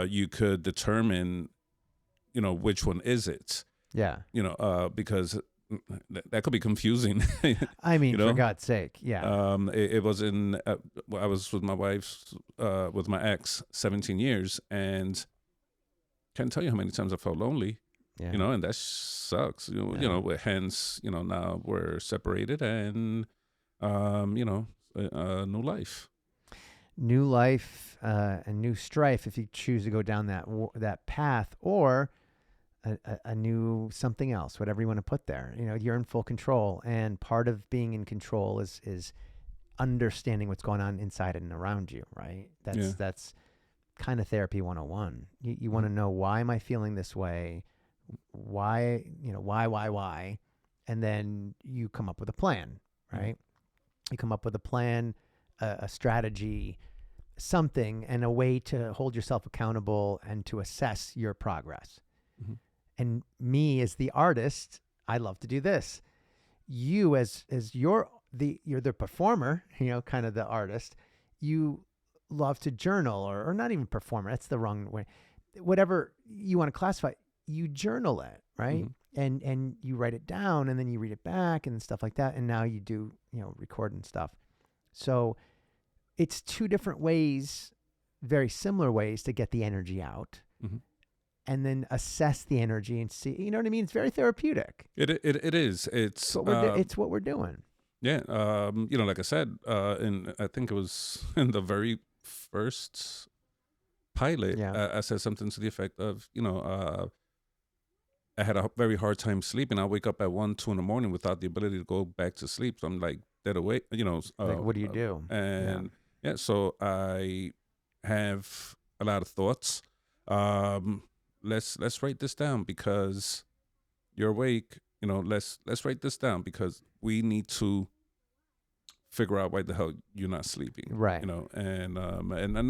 you could determine, which one is it. Yeah. Because that could be confusing. I mean, You for know? God's sake, yeah. It was in, I was with my wife, with my ex, 17 years, and can't tell you how many times I felt lonely, Yeah. you know, and that sucks. Hence, now we're separated and, a new life. New life and new strife if you choose to go down that path, or a new something else, whatever you want to put there. You're in full control, and part of being in control is understanding what's going on inside and around you, right? That's kind of therapy 101. You want to know, why am I feeling this way? Why, why? And then you come up with a plan, right? You come up with a plan, a strategy, something, and a way to hold yourself accountable and to assess your progress. Mm-hmm. And me as the artist, I love to do this. You as you're the performer, kind of the artist, you love to journal, or not even performer. That's the wrong way. Whatever you want to classify, you journal it, right? And you write it down, and then you read it back and stuff like that. And now you do, record and stuff. So it's two different ways, very similar ways to get the energy out, and then assess the energy and see, you know what I mean? It's very therapeutic. It is. It's what we're doing. Yeah. Like I said, I think it was in the very first pilot, I said something to the effect of, I had a very hard time sleeping. I wake up at 1, 2 in the morning without the ability to go back to sleep. So I'm like dead awake, Like, what do you do? And so I have a lot of thoughts. Let's write this down because you're awake. Let's write this down because we need to figure out why the hell you're not sleeping. Right. And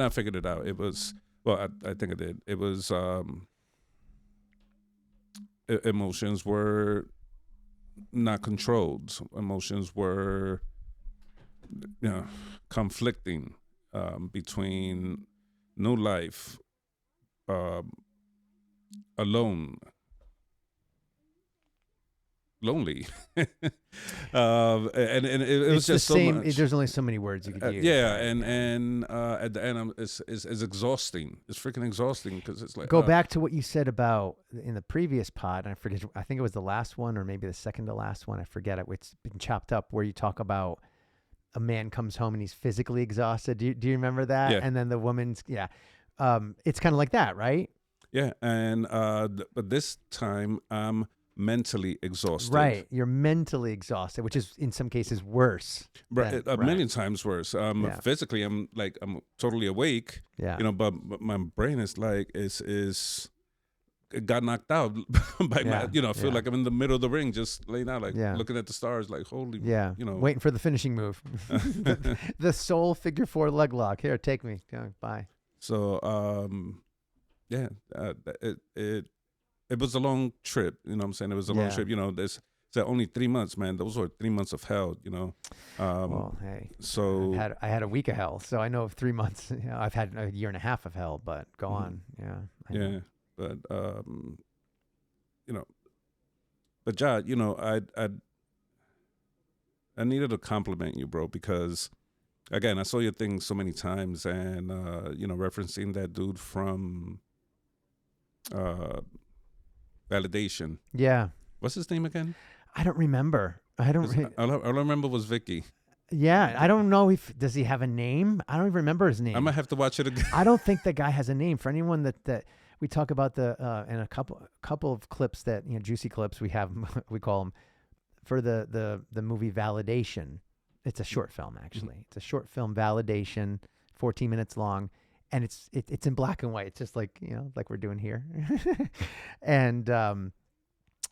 I figured it out. It was, well, I think I did. It was, emotions were not controlled. Emotions were, conflicting, between new life, alone, lonely, and it was just the same. so much. There's only so many words you could use. And at the end, it's exhausting. It's freaking exhausting because it's like, go back to what you said about in the previous pod. I forget. I think it was the last one, or maybe the second to last one. I forget it. It's been chopped up, where you talk about a man comes home and he's physically exhausted. Do you remember that? Yeah. And then the woman's it's kind of like that, right? Yeah, and but this time I'm mentally exhausted. Right, you're mentally exhausted, which is in some cases worse. Right, a million times worse. Physically, I'm totally awake. Yeah, but my brain is like it got knocked out by my. I feel like I'm in the middle of the ring, just laying out, like looking at the stars, like holy. Waiting for the finishing move. the soul figure 4 leg lock. Here, take me. Bye. So it was a long trip, you know what I'm saying? It was a long trip, there's only 3 months, man. Those were 3 months of hell, Well, hey. So I had a week of hell, so I know 3 months. I've had a year and a half of hell, but go on. Yeah. But but Ja, I needed to compliment you, bro, because again, I saw your thing so many times, and referencing that dude from Validation. Yeah. What's his name again? I don't remember. All I remember was Vicky. Yeah, I don't know does he have a name? I don't even remember his name. I might have to watch it again. I don't think the guy has a name. For anyone that we talk about in a couple of clips that juicy clips we have, we call them, for the movie Validation. It's a short film, actually. It's a short film, Validation, 14 minutes long, and it's in black and white. It's just like like we're doing here, and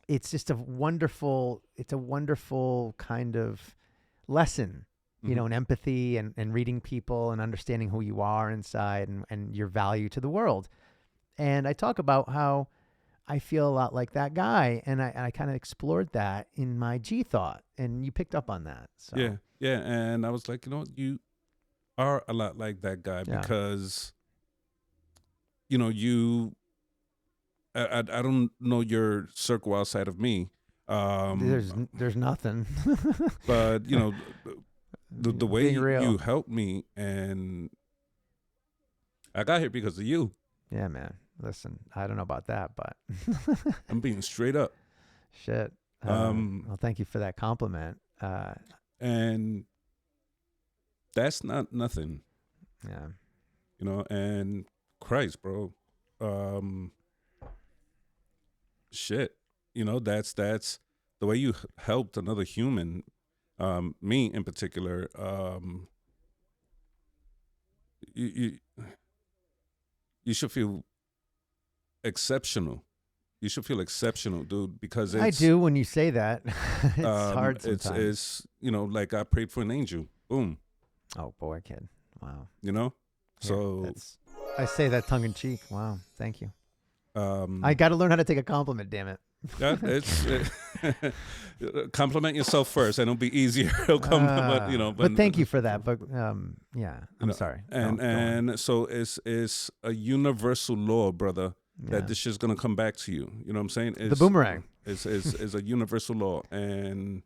it's just a wonderful kind of lesson, in empathy and reading people and understanding who you are inside and your value to the world. And I talk about how I feel a lot like that guy, and I kind of explored that in my G thought, and you picked up on that. So. Yeah, and I was like, you are a lot like that guy because, I don't know your circle outside of me, There's nothing. But you know, the way Being real. you helped me, and I got here because of you. Yeah, man. Listen, I don't know about that, but I'm being straight up. shit. Well, thank you for that compliment. And that's not nothing, Yeah. you know. And Christ, bro, shit, you know, that's the way you helped another human, me in particular. You should feel exceptional. You should feel exceptional, dude, because I do when you say that. It's hard sometimes. It's you know, like I prayed for an angel. Boom. Oh boy, kid. Wow. You know? Here, So I say that tongue in cheek. Wow. Thank you. I I got to learn how to take a compliment, damn it. compliment yourself first, and it'll be easier. It'll come, you know. But thank you for that. But yeah, I'm sorry. And so it's a universal law, brother, that this shit's gonna come back to you. You know what I'm saying? The boomerang. Is a universal law, and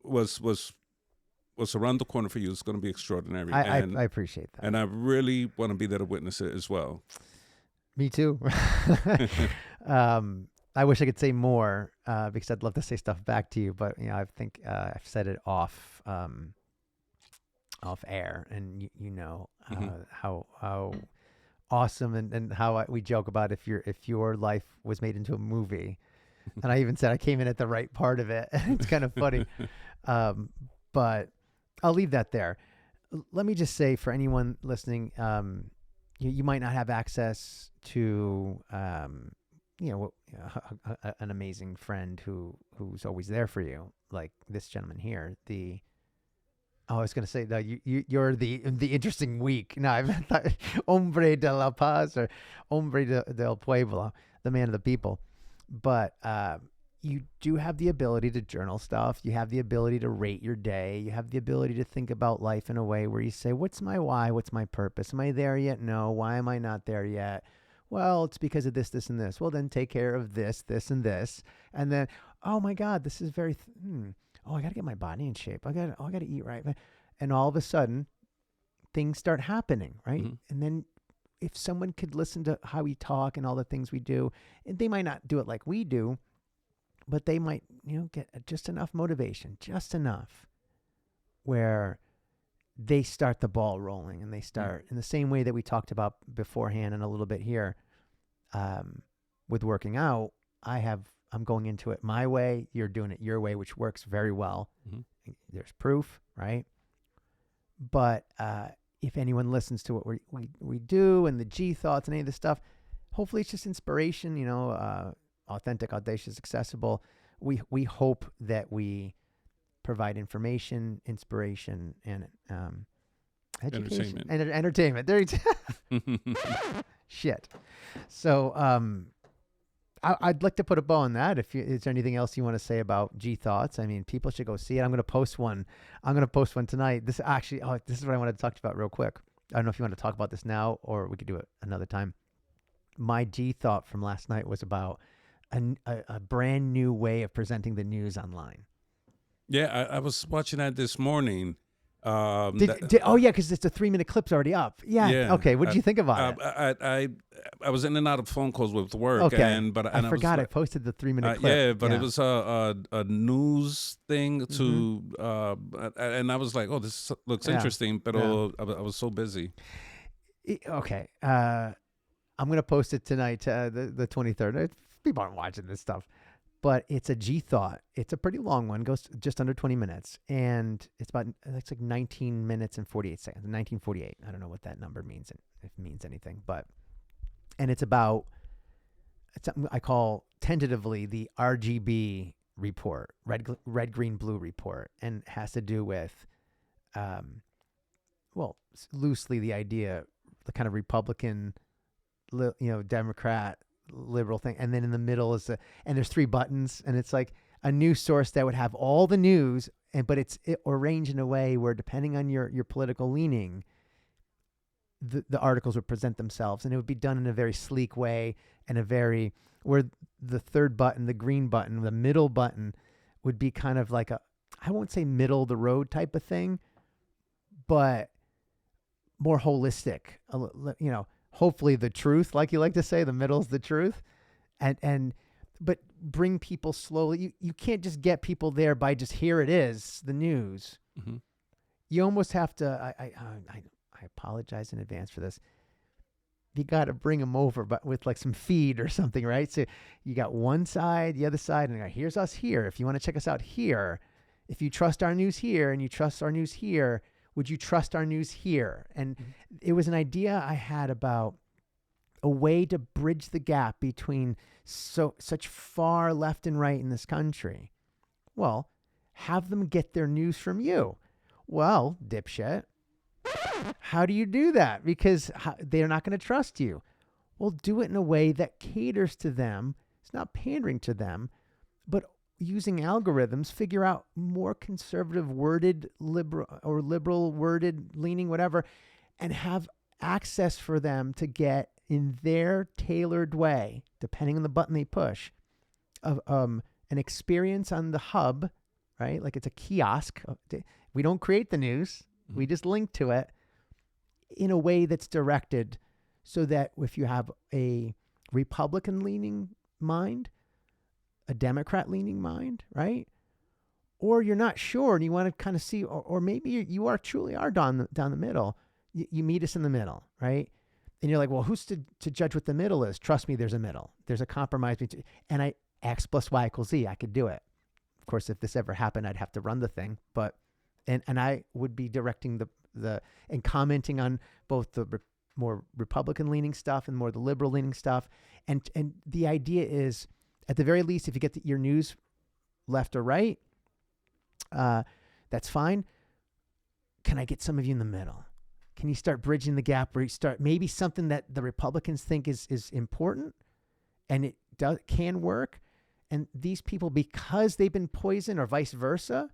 was around the corner for you. It's gonna be extraordinary. I appreciate that. And I really want to be there to witness it as well. Me too. I wish I could say more because I'd love to say stuff back to you, but you know, I think I've said it off air, and you know how awesome and how we joke about if your life was made into a movie, and I even said I came in at the right part of it. It's kind of funny, but I'll leave that there. Let me just say for anyone listening, you might not have access to an amazing friend who's always there for you, like this gentleman here. I was going to say, no, you're the interesting week. No, I meant hombre de la paz or hombre del pueblo, the man of the people. But you do have the ability to journal stuff. You have the ability to rate your day. You have the ability to think about life in a way where you say, what's my why? What's my purpose? Am I there yet? No. Why am I not there yet? Well, it's because of this, this, and this. Well, then take care of this, this, and this. And then, oh my God, this is very, oh, I got to get my body in shape. I got to eat right. And all of a sudden, things start happening, right? Mm-hmm. And then if someone could listen to how we talk and all the things we do, and they might not do it like we do, but they might, get just enough motivation, just enough where they start the ball rolling, and they start in the same way that we talked about beforehand and a little bit here with working out. I'm going into it my way. You're doing it your way, which works very well. Mm-hmm. There's proof, right? But if anyone listens to what we do and the G thoughts and any of this stuff, hopefully it's just inspiration, authentic, audacious, accessible. We hope that we provide information, inspiration, and education and entertainment. There you go. Shit. So I'd like to put a bow on that. Is there anything else you want to say about G Thoughts? I mean, people should go see it. I'm going to post one. Tonight. This is what I wanted to talk about real quick. I don't know if you want to talk about this now or we could do it another time. My G thought from last night was about a brand new way of presenting the news online. Yeah, I was watching that this morning. Because it's a 3-minute clip's already up. Yeah. Okay. What did you think about it? I was in and out of phone calls with work. Okay. I forgot I posted the 3-minute clip. Yeah, but it was a news thing to, and I was like, oh, this looks interesting, but I was so busy. Okay. I'm gonna post it tonight, the 23rd. People aren't watching this stuff. But it's a G thought. It's a pretty long one. Goes just under 20 minutes. And it's like 19 minutes and 48 seconds. 1948. I don't know what that number means, if it means anything. And it's something I call tentatively the RGB report, red, green, blue report. And has to do with, loosely the idea, the kind of Republican, Democrat, liberal thing, and then in the middle is and there's 3 buttons, and it's like a news source that would have all the news, but it's arranged in a way where depending on your political leaning, the articles would present themselves, and it would be done in a very sleek way and a very where the third button, the green button, the middle button would be kind of like I won't say middle of the road type of thing, but more holistic, hopefully the truth, like you like to say, the middle's the truth. But bring people slowly. You can't just get people there by just, here it is, the news. Mm-hmm. You almost have to, I apologize in advance for this. You got to bring them over, but with like some feed or something, right? So you got one side, the other side, and here's us here. If you want to check us out here, if you trust our news here and you trust our news here, would you trust our news here? And it was an idea I had about a way to bridge the gap between such far left and right in this country. Well, have them get their news from you. Well, dipshit, how do you do that? Because they're not going to trust you. Well, do it in a way that caters to them. It's not pandering to them, but using algorithms, figure out more conservative worded, liberal worded, leaning, whatever, and have access for them to get in their tailored way, depending on the button they push, an experience on the hub, right? Like it's a kiosk. We don't create the news. We just link to it in a way that's directed so that if you have a Republican-leaning mind, a Democrat-leaning mind, right? Or you're not sure and you want to kind of see, or maybe you are truly down the middle. You meet us in the middle, right? And you're like, well, who's to judge what the middle is? Trust me, there's a middle. There's a compromise between, and X plus Y equals Z. I could do it. Of course, if this ever happened, I'd have to run the thing, but, and I would be directing and commenting on both the more Republican leaning stuff and more the liberal leaning stuff. And the idea is, at the very least, if you get your news left or right, that's fine. Can I get some of you in the middle? Can you start bridging the gap where you start maybe something that the Republicans think is important and it can work? And these people, because they've been poisoned or vice versa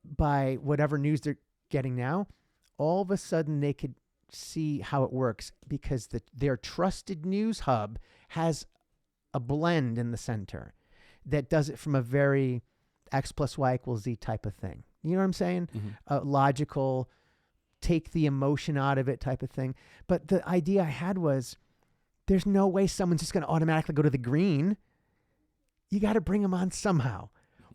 by whatever news they're getting now, all of a sudden they could see how it works because their trusted news hub has a blend in the center that does it from a very X plus Y equals Z type of thing. You know what I'm saying? Mm-hmm. Logical, take the emotion out of it type of thing. But the idea I had was there's no way someone's just going to automatically go to the green. You got to bring them on somehow.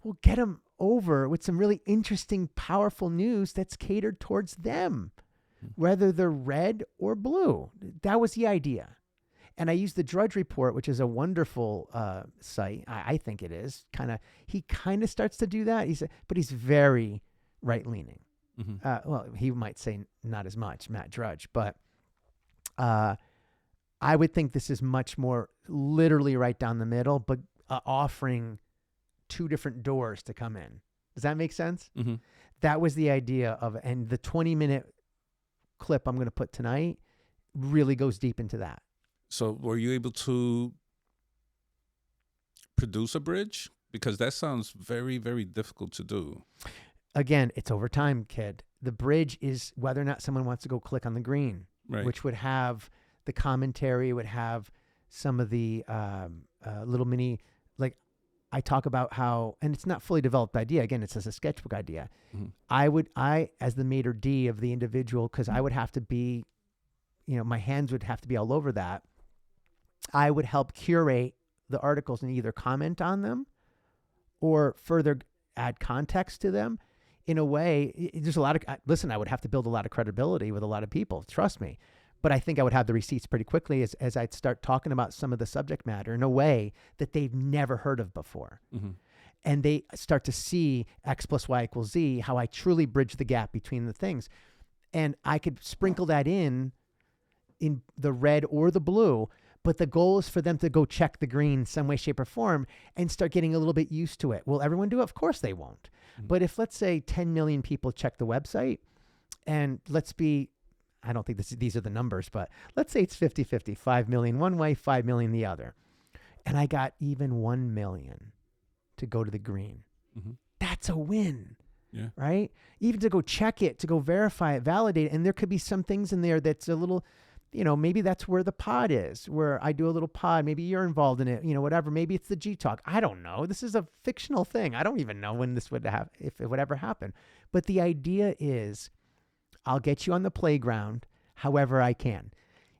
We'll get them over with some really interesting, powerful news that's catered towards them, whether they're red or blue. That was the idea. And I used the Drudge Report, which is a wonderful site. I think it is. He kind of starts to do that. But he's very right-leaning. Mm-hmm. Well, he might say not as much, Matt Drudge, but I would think this is much more literally right down the middle, but offering two different doors to come in. Does that make sense? Mm-hmm. That was the idea and the 20-minute clip I'm going to put tonight really goes deep into that. So were you able to produce a bridge? Because that sounds very, very difficult to do. Again, it's over time, kid. The bridge is whether or not someone wants to go click on the green, right, which would have the commentary, would have some of the little mini, like I talk about how, and it's not fully developed idea. Again, it's as a sketchbook idea. Mm-hmm. I, as the maitre d' of the individual, because I would have to be, my hands would have to be all over that. I would help curate the articles and either comment on them or further add context to them in a way. There's a lot of, listen, I would have to build a lot of credibility with a lot of people. Trust me. But I think I would have the receipts pretty quickly as I'd start talking about some of the subject matter in a way that they've never heard of before. Mm-hmm. And they start to see X plus Y equals Z, how I truly bridge the gap between the things. And I could sprinkle that in the red or the blue, but the goal is for them to go check the green some way, shape, or form and start getting a little bit used to it. Will everyone do it? Of course they won't. Mm-hmm. But if, let's say, 10 million people check the website, and I don't think these are the numbers, but let's say it's 50-50, 5 million one way, 5 million the other. And I got even 1 million to go to the green. Mm-hmm. That's a win, right? Even to go check it, to go verify it, validate it. And there could be some things in there that's a little, maybe that's where the pod is, where I do a little pod. Maybe you're involved in it, whatever. Maybe it's the G Talk. I don't know. This is a fictional thing. I don't even know when this would have, if it would ever happen. But the idea is I'll get you on the playground however I can.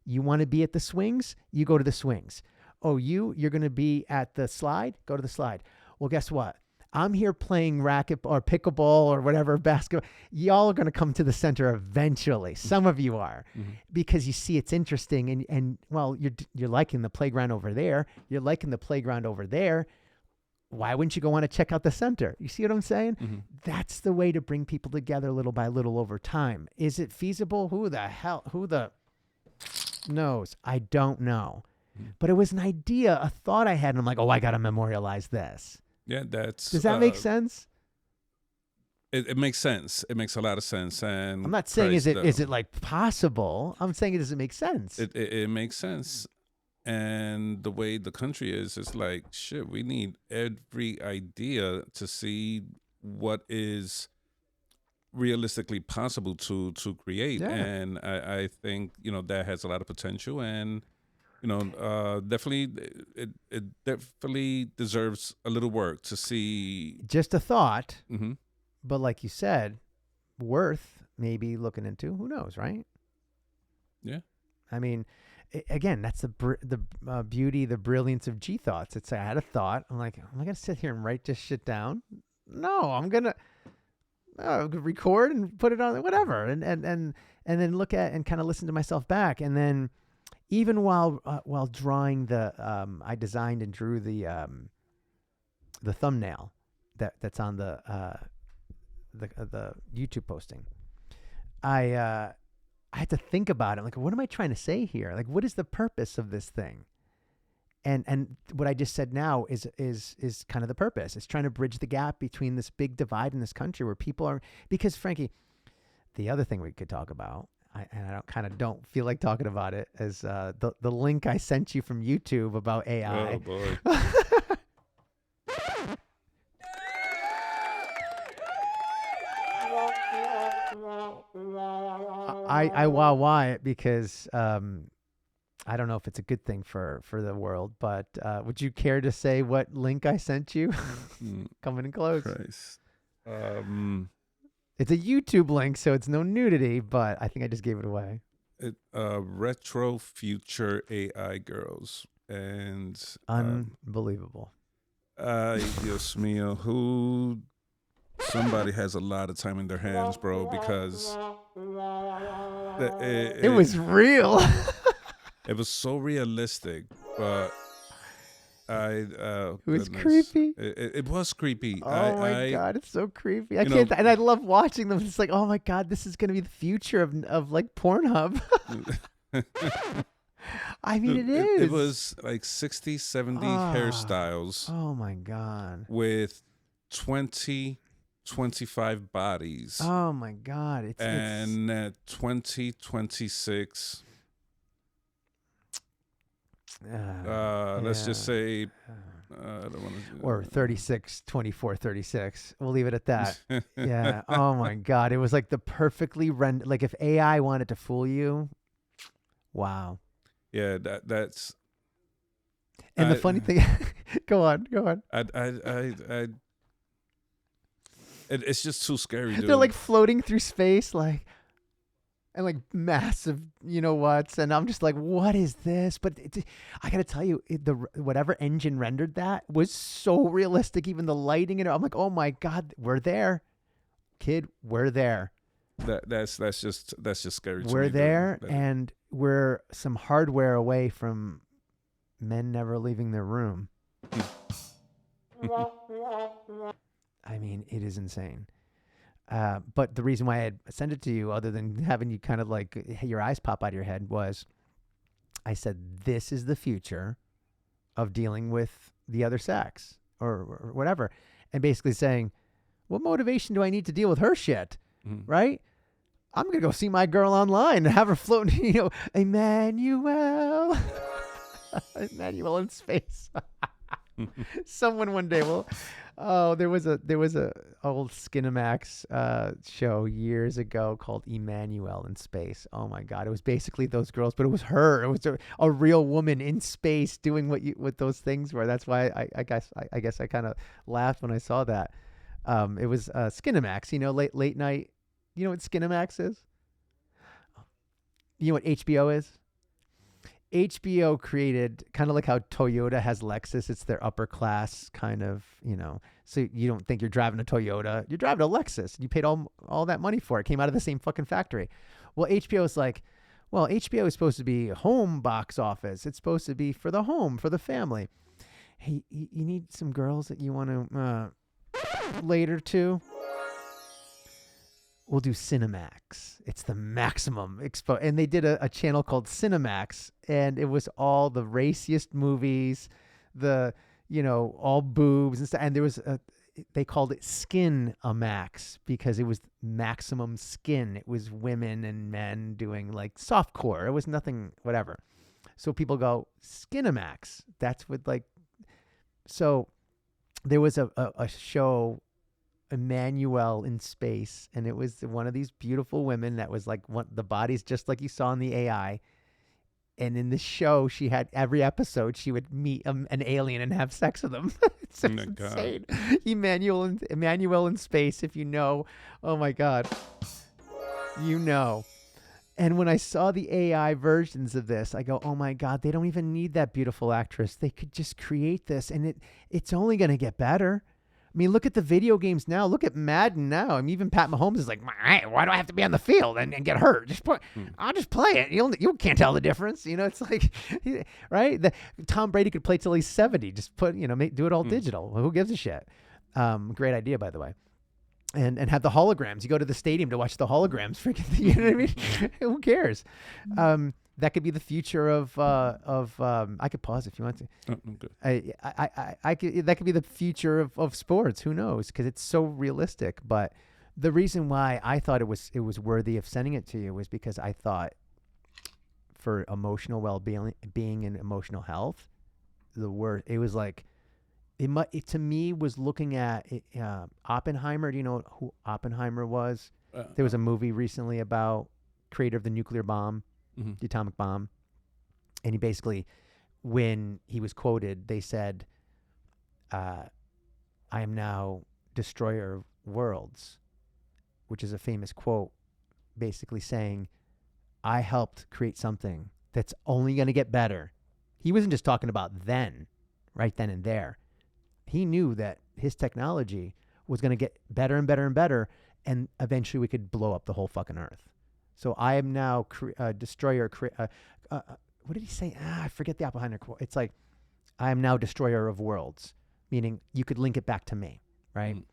You want to be at the swings? You go to the swings. Oh, you're going to be at the slide? Go to the slide. Well, guess what? I'm here playing racket or pickleball or whatever, basketball. Y'all are going to come to the center eventually. Some of you are, because you see it's interesting and well, you're liking the playground over there. You're liking the playground over there. Why wouldn't you go want to check out the center? You see what I'm saying? That's the way to bring people together little by little over time. Is it feasible? Who the knows? I don't know. But it was an idea, a thought I had, and I'm like, oh, I got to memorialize this. Yeah, does that make sense? It makes sense. It makes a lot of sense. And I'm not saying is it like possible. I'm saying it doesn't make sense. It makes sense. And the way the country is, it's like, shit, we need every idea to see what is realistically possible to create. Yeah. And I think, that has a lot of potential. And definitely, it definitely deserves a little work to see. Just a thought, Mm-hmm. but like you said, worth maybe looking into. Who knows, right? Yeah. I mean, again, that's the beauty, the brilliance of G thoughts. It's I had a thought. I'm like, am I gonna sit here and write this shit down? No, I'm gonna record and put it on whatever, and then look at and kind of listen to myself back, and then. Even while drawing I designed and drew the thumbnail that's on the YouTube posting. I had to think about it. Like, what am I trying to say here? Like, what is the purpose of this thing? And what I just said now is kind of the purpose. It's trying to bridge the gap between this big divide in this country where people are. Because Frankie, the other thing we could talk about. I don't feel like talking about it as the link I sent you from YouTube about AI. Oh boy. I wow it because I don't know if it's a good thing for the world, but would you care to say what link I sent you? Coming in close. Christ. It's a YouTube link, so it's no nudity, but I think I just gave it away. Retro future AI girls. And unbelievable. Dios mío, somebody has a lot of time in their hands, bro, because it was real. It was so realistic, but it was creepy. It was creepy. Oh my God, it's so creepy. I can't, and I love watching them. It's like, oh my God, this is going to be the future of like Pornhub. I mean, it is. It was like 60, 70 hairstyles. Oh my God. With 20, 25 bodies. Oh my God. It's 20, 26. Let's just say I don't want to or 36 24 36. We'll leave it at that. Yeah. Oh my God, it was like the perfectly rendered, like if AI wanted to fool you. Wow. Yeah, that's and the funny thing. go on it's just too scary, dude. They're like floating through space, like, and like massive, whats, and I'm just like, what is this? But I gotta tell you, whatever engine rendered that was so realistic. Even the lighting and I'm like, oh my God, we're there, kid, we're there. That's just scary. We're there, and we're some hardware away from men never leaving their room. I mean, it is insane. But the reason why I had sent it to you, other than having you kind of like your eyes pop out of your head, was I said, this is the future of dealing with the other sex or whatever. And basically saying, what motivation do I need to deal with her shit? Mm-hmm. Right? I'm going to go see my girl online and have her floating, Emmanuel. Emmanuel in space. Someone one day there was a old Skinamax show years ago called Emmanuel in Space. Oh my God, it was basically those girls, but it was her. It was a real woman in space doing what those things were. That's why I guess I kind of laughed when I saw that. It was Skinamax, late night. You know what Skinamax is? You know what HBO is? HBO created kind of like how Toyota has Lexus. It's their upper class kind of, so you don't think you're driving a Toyota. You're driving a Lexus. You paid all that money for it. Came out of the same fucking factory. Well, HBO is like, HBO is supposed to be home box office. It's supposed to be for the home, for the family. Hey, you need some girls that you want to later to? We'll do Cinemax. It's the maximum expo. And they did a channel called Cinemax, and it was all the raciest movies, all boobs and stuff. And there was they called it Skin-a-Max because it was maximum skin. It was women and men doing like softcore. It was nothing, whatever. So people go, Skin-a-Max. That's what so there was a show, Emmanuel in Space, and it was one of these beautiful women that was like the body's just like you saw in the AI. And in the show, she had every episode she would meet an alien and have sex with him. It's insane. Emmanuel in Space. If you know, oh my God, And when I saw the AI versions of this, I go, oh my God, they don't even need that beautiful actress. They could just create this, and it's only going to get better. I mean, look at the video games now. Look at Madden now. I mean, even Pat Mahomes is like, why do I have to be on the field and get hurt? I'll just play it. You can't tell the difference. It's like, right? Tom Brady could play till he's 70. Just do it all digital. Who gives a shit? Great idea, by the way. And have the holograms. You go to the stadium to watch the holograms. Freaking, you know what I mean? Who cares? That could be the future of I could pause if you want to. Okay. That could be the future of sports. Who knows? Because it's so realistic. But the reason why I thought it was worthy of sending it to you was because I thought for emotional well-being and emotional health, it was like it to me was looking at Oppenheimer. Do you know who Oppenheimer was? There was a movie recently about creator of the nuclear bomb. Mm-hmm. The atomic bomb. And he basically, when he was quoted, they said, I am now destroyer of worlds, which is a famous quote, basically saying, I helped create something that's only going to get better. He wasn't just talking about right then and there. He knew that his technology was going to get better and better and better, and eventually we could blow up the whole fucking earth. So I am now destroyer. What did he say? I forget the Oppenheimer quote. It's like, I am now destroyer of worlds, meaning you could link it back to me, right? Mm.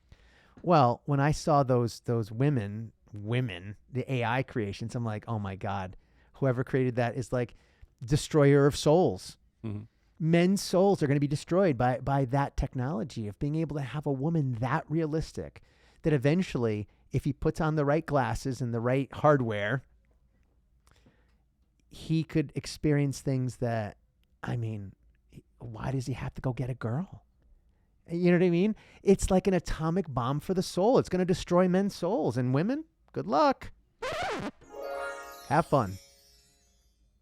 Well, when I saw those women, the AI creations, I'm like, oh my God, whoever created that is like destroyer of souls. Mm-hmm. Men's souls are going to be destroyed by that technology of being able to have a woman that realistic that eventually, if he puts on the right glasses and the right hardware, he could experience things that, why does he have to go get a girl? You know what I mean? It's like an atomic bomb for the soul. It's going to destroy men's souls. And women, good luck. Have fun.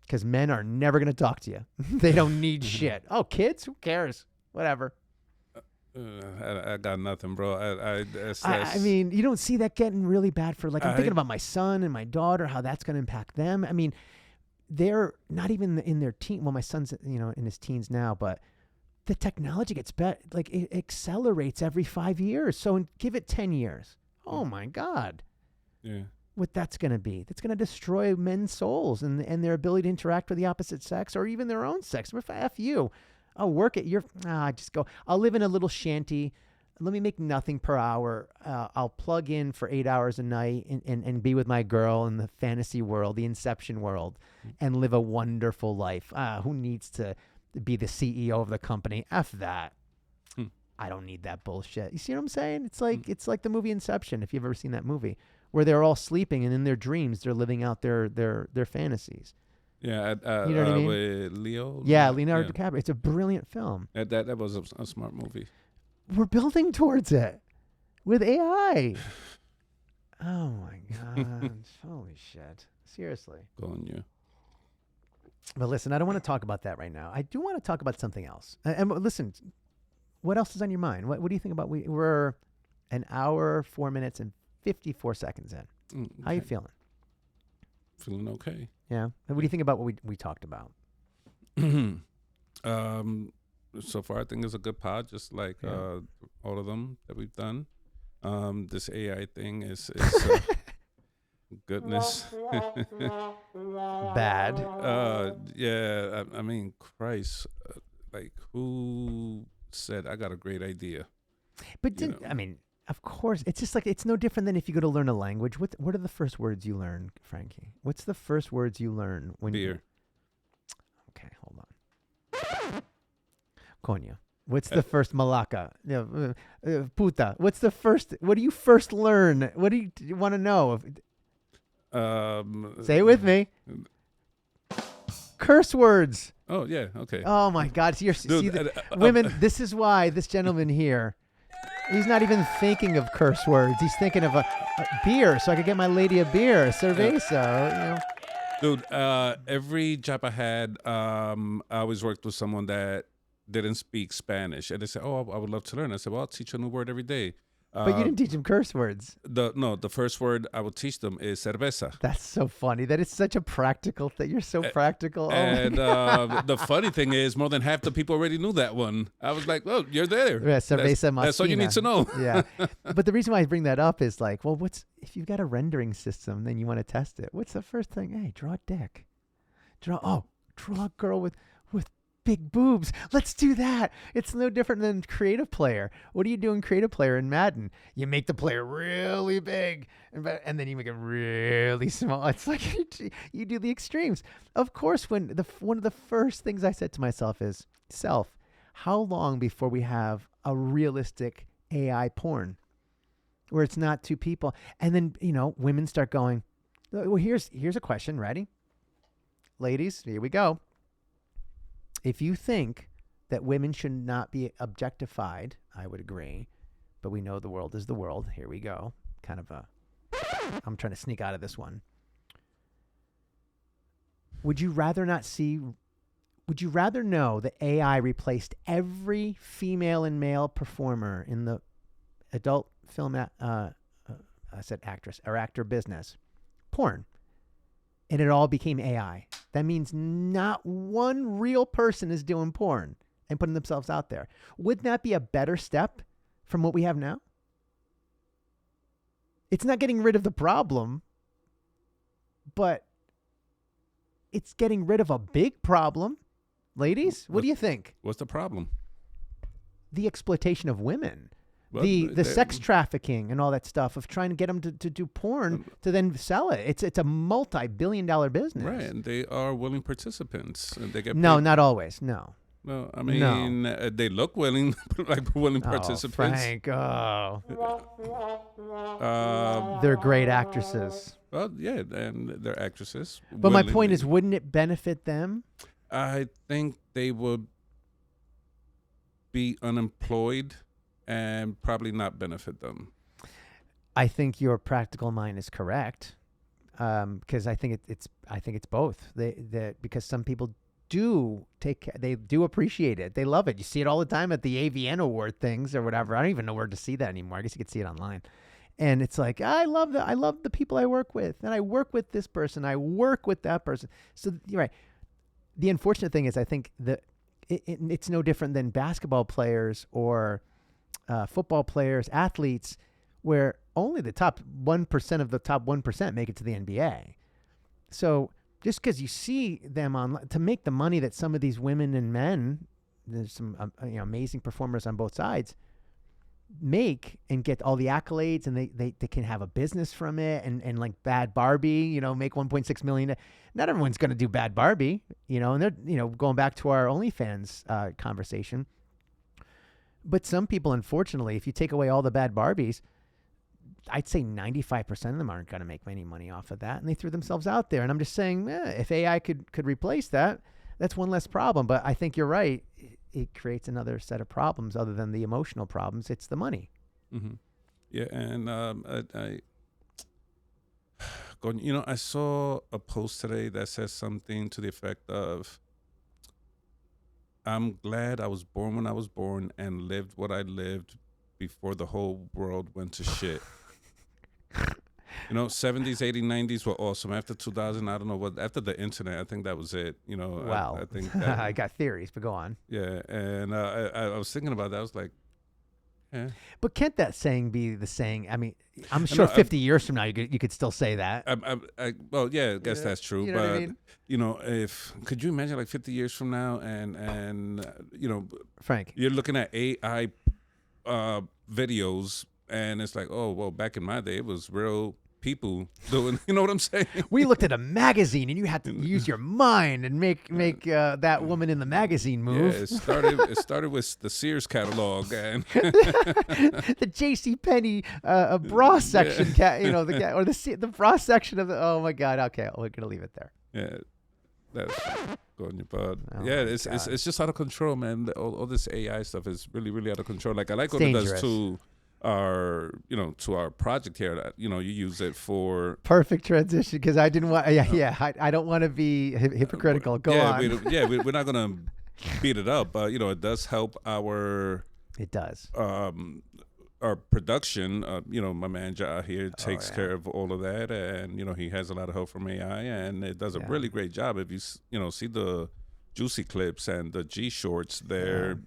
Because men are never going to talk to you. They don't need shit. Oh, kids? Who cares? Whatever. I got nothing, bro. I mean, you don't see that getting really bad for I'm thinking about my son and my daughter, how that's going to impact them. I mean, they're not even in their teen. Well, my son's, in his teens now, but the technology gets better. Like it accelerates every 5 years. So give it 10 years. Oh my God. Yeah. What that's going to be. That's going to destroy men's souls and their ability to interact with the opposite sex or even their own sex. F you. I'll work at I'll live in a little shanty. Let me make nothing per hour. I'll plug in for 8 hours a night and be with my girl in the fantasy world, the Inception world, and live a wonderful life. Who needs to be the CEO of the company? F that. I don't need that bullshit. You see what I'm saying? It's like the movie Inception, if you've ever seen that movie, where they're all sleeping and in their dreams they're living out their fantasies. Yeah, You know what I mean? with Leo. Yeah, Leonardo DiCaprio. It's a brilliant film. That was a smart movie. We're building towards it with AI. Oh my God. Holy shit. Seriously. Go on you. But listen, I don't want to talk about that right now. I do want to talk about something else. And listen, what else is on your mind? What do you think about? We're an hour, 4 minutes, and 54 seconds in. Okay. How you feeling? Feeling okay. Yeah. And what do you think about what we talked about? So far, I think it's a good pod, just like all of them that we've done. This AI thing is goodness. Bad. Yeah, I mean, Christ, like who said I got a great idea? But I mean, of course, it's just like it's no different than if you go to learn a language. What are the first words you learn, Frankie? What's the first words you learn when Beer. Okay, hold on. Coño. What's the first malaka? Puta. What's the first? What do you first learn? What do you want to know? Say it with me. Curse words. Oh yeah, okay. Oh my God! Dude, women. This is why this gentleman here. He's not even thinking of curse words. He's thinking of a beer, so I could get my lady a beer, a cerveza. Dude, every job I had, I always worked with someone that didn't speak Spanish, and they said, "Oh, I would love to learn." I said, "Well, I'll teach you a new word every day." But you didn't teach them curse words. The first word I would teach them is cerveza. That's so funny. That is such a practical thing. You're so practical. And the funny thing is, more than half the people already knew that one. I was like, "Oh, you're there. Yeah, cerveza that's all you need to know." Yeah. But the reason why I bring that up is like, well, if you've got a rendering system, then you want to test it. What's the first thing? Hey, draw a dick. Draw a girl with big boobs. Let's do that. It's no different than Creative Player. What do you do in Creative Player in Madden? You make the player really big, and then you make it really small. It's like you do the extremes. Of course, one of the first things I said to myself is, how long before we have a realistic AI porn where it's not two people? And then, women start going, well, here's a question. Ready? Ladies, here we go. If you think that women should not be objectified, I would agree. But we know the world is the world. Here we go. I'm trying to sneak out of this one. Would you rather know that AI replaced every female and male performer in the adult film, I said actress or actor business, porn, and it all became AI? That means not one real person is doing porn and putting themselves out there. Wouldn't that be a better step from what we have now? It's not getting rid of the problem, but it's getting rid of a big problem. Ladies, what do you think? What's the problem? The exploitation of women. Well, the sex trafficking and all that stuff of trying to get them to do porn to then sell it. It's a multi-billion-dollar business. Right, and they are willing participants. And they get No, paid. not always. No. Well, I mean, they look willing, like willing participants. Frank, they're great actresses. Well, yeah, and they're actresses. But my point is, wouldn't it benefit them? I think they would be unemployed and probably not benefit them. I think your practical mind is correct, because I think it's both. Because some people do appreciate it. They love it. You see it all the time at the AVN award things or whatever. I don't even know where to see that anymore. I guess you could see it online. And it's like, I love the people I work with, and I work with this person. I work with that person. So you're right. The unfortunate thing is, I think it's no different than basketball players or football players, athletes, where only the top 1% of the top 1% make it to the NBA. So just because you see them on to make the money that some of these women and men, there's some amazing performers on both sides, make and get all the accolades, and they can have a business from it, and like Bad Barbie, make $1.6 million. Not everyone's going to do Bad Barbie, and they're, going back to our OnlyFans conversation. But some people, unfortunately, if you take away all the bad Barbies, I'd say 95% of them aren't going to make any money off of that. And they threw themselves out there. And I'm just saying, if AI could replace that, that's one less problem. But I think you're right. It creates another set of problems other than the emotional problems. It's the money. Mm-hmm. Yeah. And I saw a post today that says something to the effect of, I'm glad I was born when I was born and lived what I lived before the whole world went to shit. 70s, 80s, 90s were awesome. After 2000, I don't know what, after the internet, I think that was it. Wow. I think that, I got theories, but go on. Yeah. And I was thinking about that. I was like, yeah. But can't that saying be the saying? I mean, I'm sure 50 years from now, you could still say that. Well, yeah, I guess that's true. You know but, what I mean? Could you imagine like 50 years from now and Frank, you're looking at AI videos and it's like, oh, well, back in my day, it was real people doing, you know what I'm saying? we looked at a magazine and you had to use your mind and make that woman in the magazine move. Yeah, it started with the Sears catalog and the J.C. Penney bra section, or the bra section of the. Oh my God! Okay, we're gonna leave it there. Yeah, that's going your butt. Oh yeah, it's just out of control, man. All this AI stuff is really, really out of control. Like I like what dangerous. It does to our project here. That you use it for perfect transition because I didn't want. I don't want to be hypocritical. Go on. We're not gonna beat it up, but it does help our. It does. Our production, my man Ja here takes care of all of that, and he has a lot of help from AI, and it does a really great job. If you see the juicy clips and the G shorts there,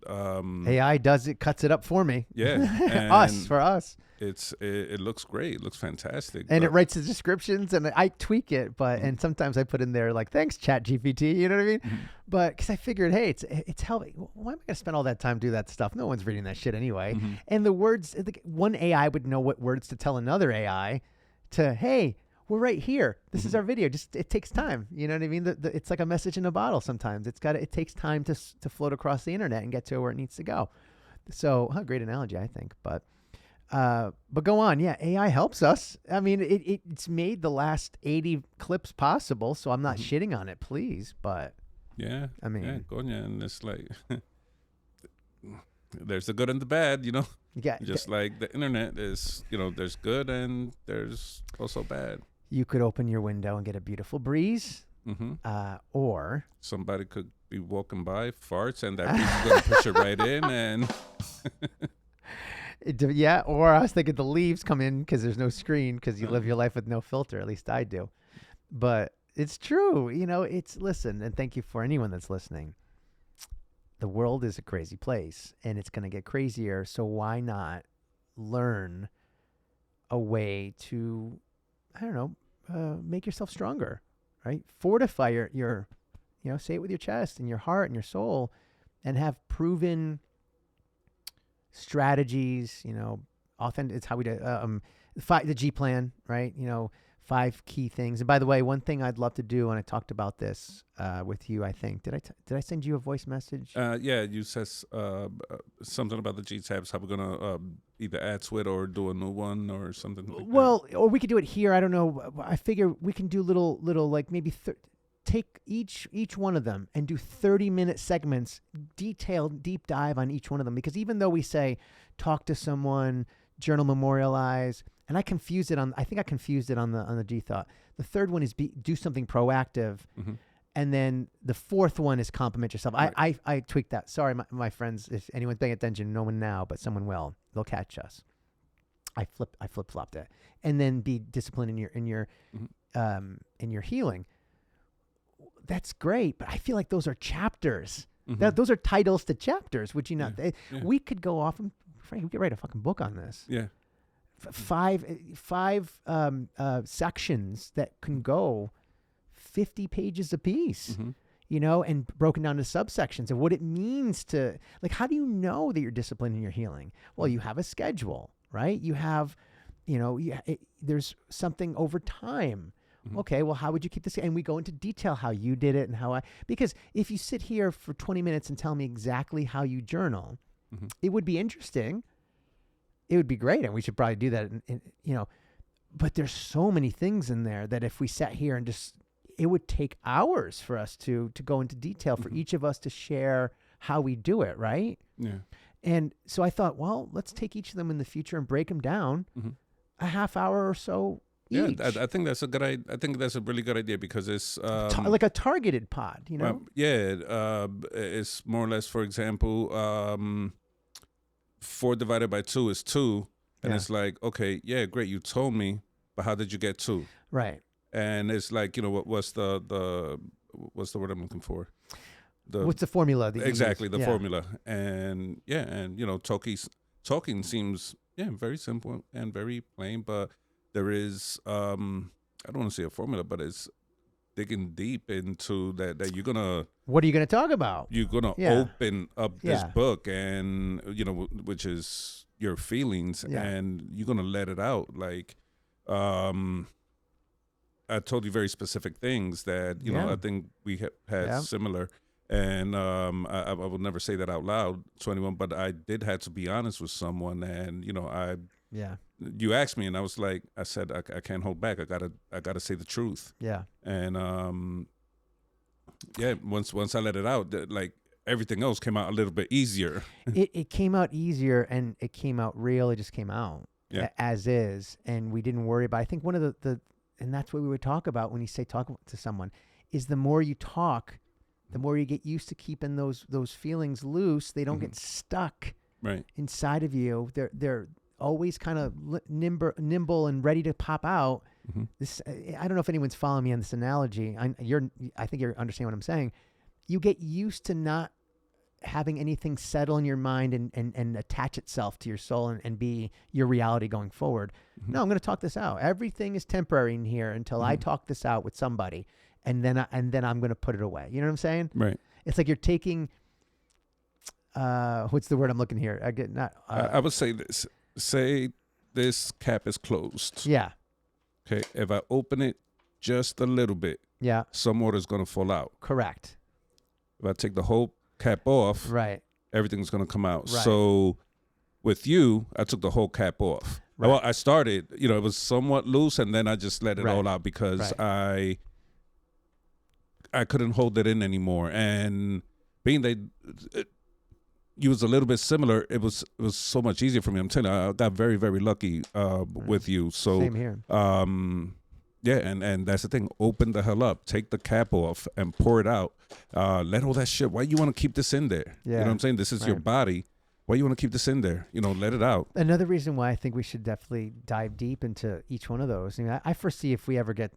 AI does it, cuts it up for me. Yeah, for us. It looks great. It looks fantastic. And it writes the descriptions, and I tweak it, and sometimes I put in there like, "Thanks, ChatGPT." You know what I mean? But because I figured, hey, it's helping. Why am I gonna spend all that time do that stuff? No one's reading that shit anyway. And the words, one AI would know what words to tell another AI to, hey, we're right here. This is our video. Just it takes time. You know what I mean? It's like a message in a bottle. Sometimes it takes time to float across the internet and get to where it needs to go. So, great analogy, I think, but go on. Yeah, AI helps us. I mean, it's made the last 80 clips possible, so I'm not shitting on it, please. But yeah, I mean, and it's like there's the good and the bad, Yeah, just like the internet is, there's good and there's also bad. You could open your window and get a beautiful breeze, or somebody could be walking by, farts, and that breeze is going to push it right in, and. Yeah, or I was thinking the leaves come in because there's no screen because you live your life with no filter. At least I do. But it's true. Listen, and thank you for anyone that's listening. The world is a crazy place, and it's going to get crazier. So why not learn a way to, I don't know, make yourself stronger, right? Fortify your say it with your chest and your heart and your soul, and have proven strategies, authentic. It's how we do the G plan, right? 5 key things. And by the way, one thing I'd love to do, and I talked about this with you, I think. Did I send you a voice message? Yeah, you said something about the G tabs, how we're going to either add to it or do a new one or something like that. Or we could do it here. I don't know. I figure we can do little like maybe take each one of them and do 30-minute segments, detailed deep dive on each one of them. Because even though we say talk to someone, journal, memorialize, and I think I confused it on the G thought. The third one is do something proactive, and then the fourth one is compliment yourself. Right. I tweaked that. Sorry, my friends, if anyone's paying attention, no one now, but someone will. They'll catch us. I flip flopped it, and then be disciplined in your healing. That's great, but I feel like those are chapters. Those are titles to chapters. Would you not? Yeah. We could go off and Frank, we could write a fucking book on this. Yeah. 5 sections that can go 50 pages a piece, and broken down to subsections of what it means to, like, how do you know that you're disciplined and you're healing? Well, you have a schedule, right? You have, there's something over time. Okay, well, how would you keep this? And we go into detail how you did it and because if you sit here for 20 minutes and tell me exactly how you journal, it would be interesting. it would be great, and we should probably do that. But there's so many things in there that if we sat here and just, it would take hours for us to go into detail for each of us to share how we do it, right? Yeah. And so I thought, well, let's take each of them in the future and break them down a half hour or so each. Yeah, I think that's a good idea. I think that's a really good idea because it's like a targeted pod, you know? It's more or less, for example, 4 divided by 2 is 2. And it's like, okay, yeah, great, you told me, but how did you get 2? Right. And it's like, what's the what's the word I'm looking for? What's the formula? Exactly, the formula. And talking seems very simple and very plain, but there is I don't want to say a formula, but it's digging deep into that you're gonna. What are you gonna talk about? You're gonna open up this book, and which is your feelings, and you're gonna let it out. Like, I told you very specific things that I think we had similar. And I will never say that out loud to anyone, but I did have to be honest with someone, and you asked me, and I was like, I said I can't hold back. I gotta say the truth. Yeah. And once I let it out, like everything else came out a little bit easier. It came out easier, and it came out real. It just came out as is, and we didn't worry about. I think one of the and that's what we would talk about when you say talk to someone is the more you talk, the more you get used to keeping those feelings loose. They don't get stuck inside of you. They're always kind of nimble and ready to pop out. This I don't know if anyone's following me on this analogy. I think you understand what I'm saying. You get used to not having anything settle in your mind and attach itself to your soul and be your reality going forward. No, I'm going to talk this out. Everything is temporary in here until I talk this out with somebody. And then I'm going to put it away. You know what I'm saying? Right. It's like you're taking, what's the word I'm looking here? I would say this. Say this cap is closed. Yeah. Okay. If I open it just a little bit, some water is going to fall out. Correct. If I take the whole cap off, everything's going to come out. Right. So with you, I took the whole cap off. Right. Well, I started, it was somewhat loose, and then I just let it all out because I couldn't hold it in anymore. And being that you was a little bit similar, it was so much easier for me. I'm telling you, I got very, very lucky with you. So same here. And that's the thing. Open the hell up. Take the cap off and pour it out. Let all that shit. Why you want to keep this in there? Yeah. You know what I'm saying? This is your body. Why you want to keep this in there? Let it out. Another reason why I think we should definitely dive deep into each one of those. I mean, I foresee if we ever get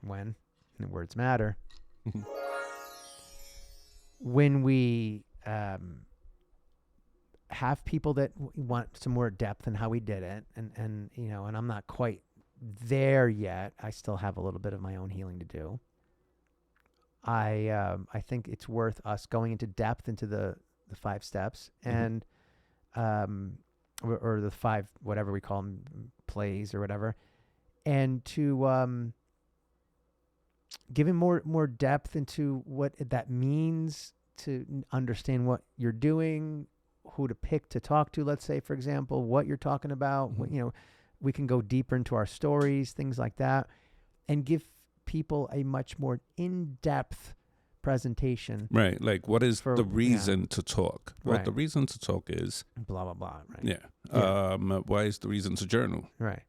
when the words matter. When we have people that want some more depth in how we did it, and I'm not quite there yet. I still have a little bit of my own healing to do. I think it's worth us going into depth into the 5 steps and or the 5 whatever we call them, plays or whatever, and to giving more depth into what that means, to understand what you're doing, who to pick to talk to, let's say, for example, what you're talking about. We can go deeper into our stories, things like that, and give people a much more in-depth presentation. Right. Like, what is the reason to talk? What the reason to talk is. Blah, blah, blah. Right. Yeah. Why is the reason to journal? Right.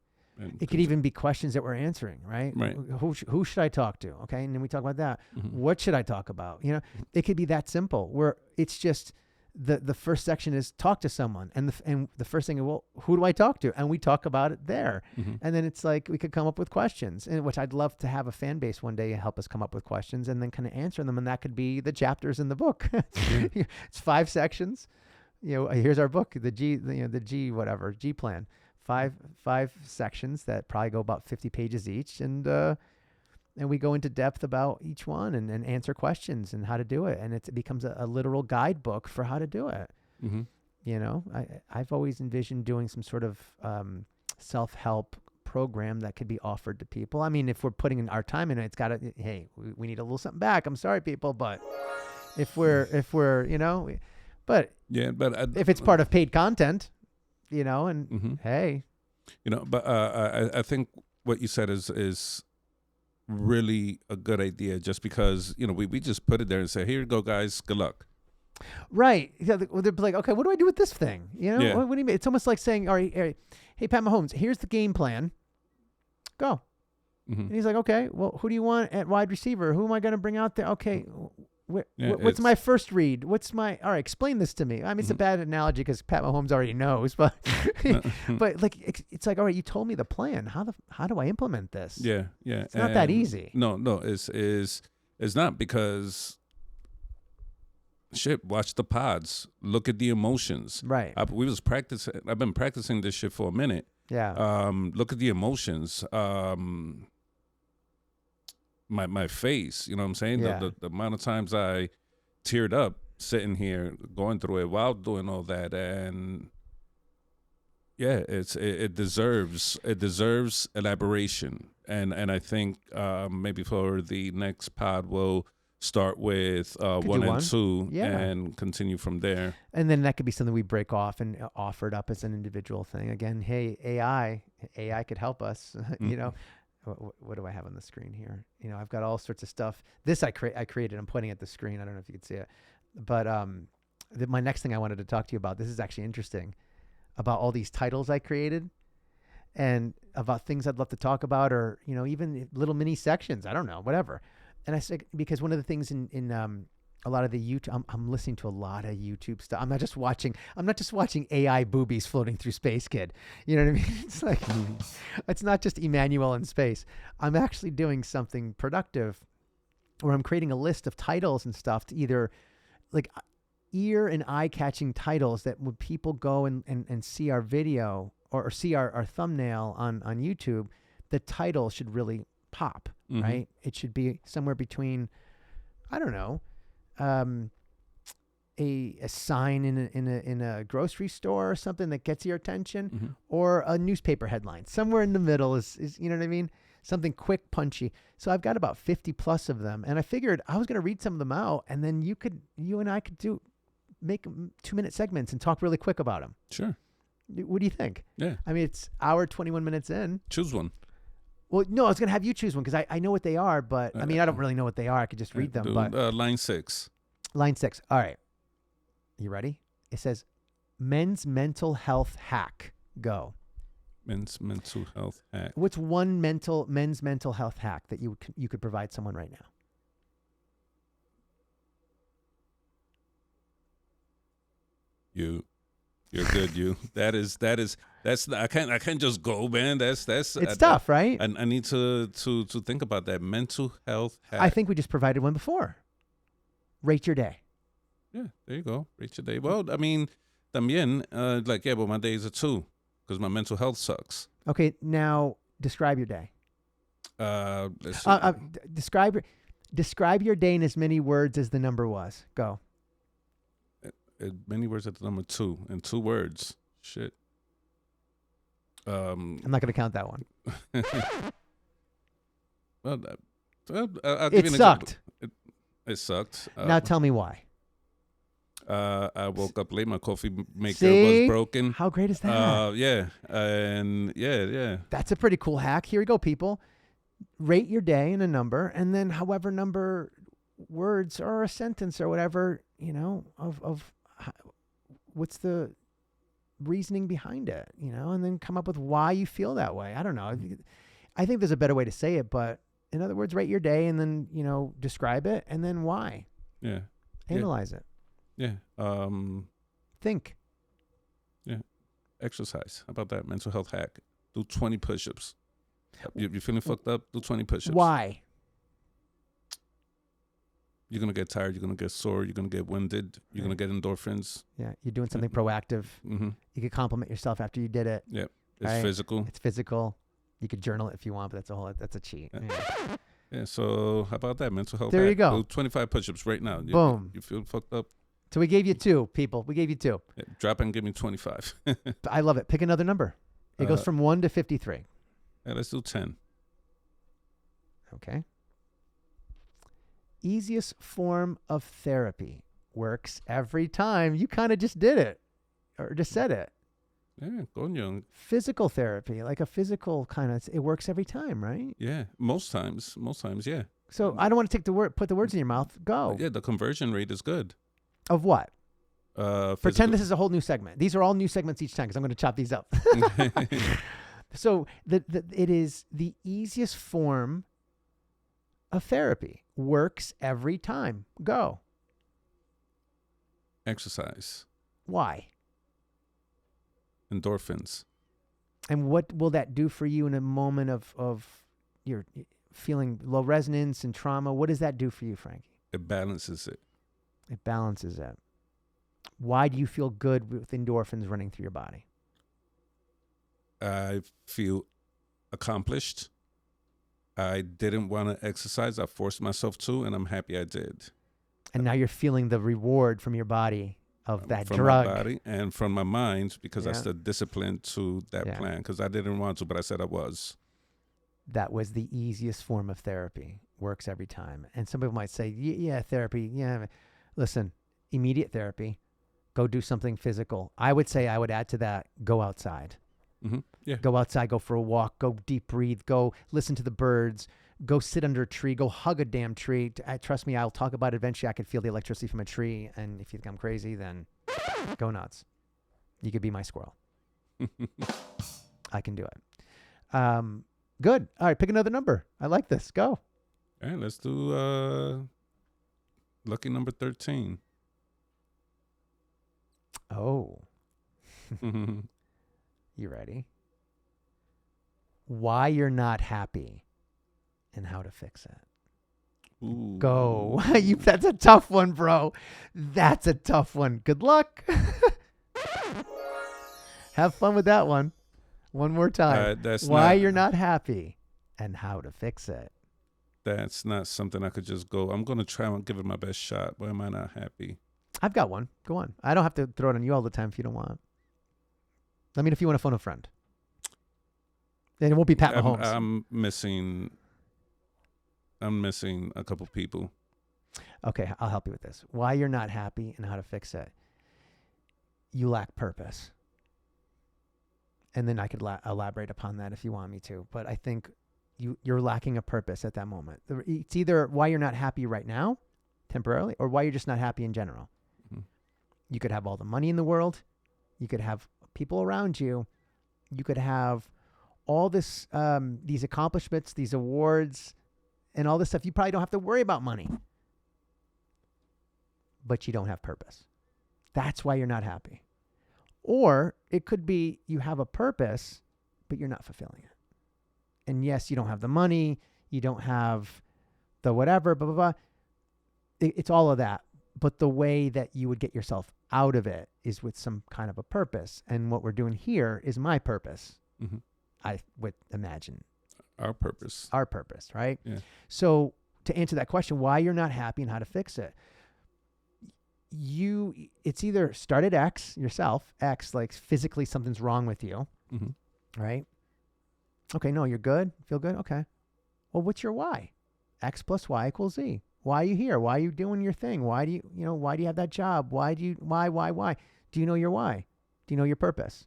It could even be questions that we're answering, right? Right. Who should I talk to? Okay. And then we talk about that. What should I talk about? It could be that simple, where it's just the first section is talk to someone. And the first thing, well, who do I talk to? And we talk about it there. And then it's like we could come up with questions, and which I'd love to have a fan base one day help us come up with questions and then kind of answer them. And that could be the chapters in the book. It's 5 sections. Here's our book, the G plan. 5 sections that probably go about 50 pages each, and we go into depth about each one and answer questions and how to do it, and it becomes a literal guidebook for how to do it. I've always envisioned doing some sort of self-help program that could be offered to people. I mean, if we're putting in our time in it, it's got to, hey, we need a little something back. I'm sorry, people, but if we're But Yeah, but if it's part of paid content, and Mhm. hey, But I think what you said is really a good idea. Just because we just put it there and say, here you go, guys, good luck. right. Yeah, they'll be like, okay, what do I do with this thing? Yeah. What do you mean? It's almost like saying, all right, hey, Pat Mahomes, here's the game plan. Go. Hmm. And he's like, okay, well, who do you want at wide receiver? Who am I going to bring out there? Okay, Yeah, what's my first read? All right, explain this to me. I mean, it's a bad analogy because Pat Mahomes already knows, but but like it's like, all right, you told me the plan. How do I implement this? Yeah, yeah. It's not that easy. No, it's not, because shit. Watch the pods. Look at the emotions. Right. I've been practicing this shit for a minute. Yeah. Look at the emotions. My face. You know what I'm saying? Yeah. The amount of times I teared up sitting here going through it while doing all that, and yeah, it deserves elaboration, and I think maybe for the next pod we'll start with one do and one. two, Yeah. and continue from there. And then that could be something we break off and offer it up as an individual thing. Again, hey, AI could help us. What do I have on the screen here? I've got all sorts of stuff. This I created. I'm pointing at the screen. I don't know if you can see it, but my next thing I wanted to talk to you about. This is actually interesting, about all these titles I created, and about things I'd love to talk about, or even little mini sections. I don't know, whatever. And I said, because one of the things in a lot of the YouTube, I'm listening to a lot of YouTube stuff. I'm not just watching AI boobies floating through space, kid. You know what I mean? It's like, it's not just Emmanuel in space. I'm actually doing something productive where I'm creating a list of titles and stuff to either like ear and eye catching titles that when people go and see our video or see our thumbnail on YouTube, the title should really pop, right? It should be somewhere between, I don't know, a sign in a grocery store or something that gets your attention, or a newspaper headline. Somewhere in the middle is you know what I mean? Something quick, punchy. So I've got about 50 plus of them, and I figured I was going to read some of them out, and then you and I could make 2-minute segments and talk really quick about them. Sure. What do you think? Yeah. I mean, it's hour 21 minutes in. Choose one. Well, no, I was going to have you choose one because I know what they are, but I mean, I don't really know what they are. I could just read them. But line 6. Line 6. All right. You ready? It says, men's mental health hack. Go. Men's mental health hack. What's one men's mental health hack that you could provide someone right now? You're good. That's I can't just go, man. That's It's tough, right? I need to think about that mental health hack. I think we just provided one before. Rate your day. Yeah, there you go. Rate your day. Well, I mean, también, but my days are 2 because my mental health sucks. Okay, now describe your day. Let's see. Describe your day in as many words as the number was. Go. Many words at the number 2 in 2 words. Shit. I'm not going to count that one. Well, I'll give It you an sucked. example. It sucked. Now tell me why. I woke up late. My coffee maker See? was broken. How great is that? Yeah. And yeah. That's a pretty cool hack. Here we go, people. Rate your day in a number, and then however number words or a sentence or whatever, of what's the reasoning behind it, and then come up with why you feel that way. I don't know. I think there's a better way to say it, but in other words, rate your day and then, describe it and then why. Yeah. Analyze it. Yeah. Think. Yeah. Exercise. How about that? Mental health hack. Do 20 push-ups. You feeling fucked up? Do 20 push-ups. Why? You're going to get tired. You're going to get sore. You're going to get winded. You're going to get endorphins. Yeah. You're doing something proactive. Mm-hmm. You could compliment yourself after you did it. Yep. It's right? physical. It's physical. You could journal it if you want, but that's a cheat. Yeah. Yeah. So how about that? Mental health There hack. you go. Do 25 push-ups right now. Boom. You feel fucked up? So we gave you 2, people. We gave you 2. Yeah, drop and give me 25. I love it. Pick another number. It goes from 1 to 53. Yeah, let's do 10. Okay. Easiest form of therapy. works every time. You kind of just did it or just said it. Yeah, coño. Physical therapy, like a physical kind of, it works every time, right? Yeah, most times, yeah. So I don't want to put the words in your mouth. Go. Yeah, the conversion rate is good. Of what? Physical. Pretend this is a whole new segment. These are all new segments each time because I'm going to chop these up. So it is the easiest form of therapy. Works every time. Go. Exercise. Why? Endorphins. And what will that do for you in a moment of your feeling low resonance and trauma? What does that do for you, Frankie? It balances it. It balances it. Why do you feel good with endorphins running through your body? I feel accomplished. I didn't want to exercise. I forced myself to, and I'm happy I did. And now you're feeling the reward from your body of that from drug. My body and from my mind, because I Yeah. stood disciplined to that Yeah. plan, because I didn't want to, but I said I was. That was the easiest form of therapy. Works every time. And some people might say, yeah, therapy. Yeah. Listen, immediate therapy. Go do something physical. I would say I would add to that, go outside. Mm-hmm. Yeah. Go outside, go for a walk, go deep breathe, go listen to the birds, go sit under a tree, go hug a damn tree. Trust me, I'll talk about it eventually. I could feel the electricity from a tree. And if you think I'm crazy, then go nuts. You could be my squirrel. I can do it. Good. All right, pick another number. I like this. Go. All right, let's do lucky number 13. Oh, you ready? Why you're not happy and how to fix it. Ooh. Go. That's a tough one, bro. That's a tough one. Good luck. Have fun with that one. One more time. Why you're not happy and how to fix it. That's not something I could just go, I'm going to try and give it my best shot. Why am I not happy? I've got one. Go on. I don't have to throw it on you all the time if you don't want. Let me know if you want to phone a friend. And it won't be Pat Mahomes. I'm missing a couple people. Okay, I'll help you with this. Why you're not happy and how to fix it. You lack purpose. And then I could elaborate upon that if you want me to. But I think you're lacking a purpose at that moment. It's either why you're not happy right now, temporarily, or why you're just not happy in general. Mm-hmm. You could have all the money in the world. You could have people around you. You could have all this, these accomplishments, these awards, and all this stuff. You probably don't have to worry about money. But you don't have purpose. That's why you're not happy. Or it could be you have a purpose, but you're not fulfilling it. And yes, you don't have the money. You don't have the whatever, blah, blah, blah. It's all of that. But the way that you would get yourself out of it is with some kind of a purpose. And what we're doing here is my purpose. Mm-hmm. I would imagine. Our purpose. Our purpose, right? Yeah. So to answer that question, why you're not happy and how to fix it. It's either start at X yourself, X, like physically something's wrong with you, Mm-hmm. right? Okay, no, you're good. Feel good? Okay. Well, what's your why? X plus Y equals Z. Why are you here? Why are you doing your thing? Why do you have that job? Why? Do you know your why? Do you know your purpose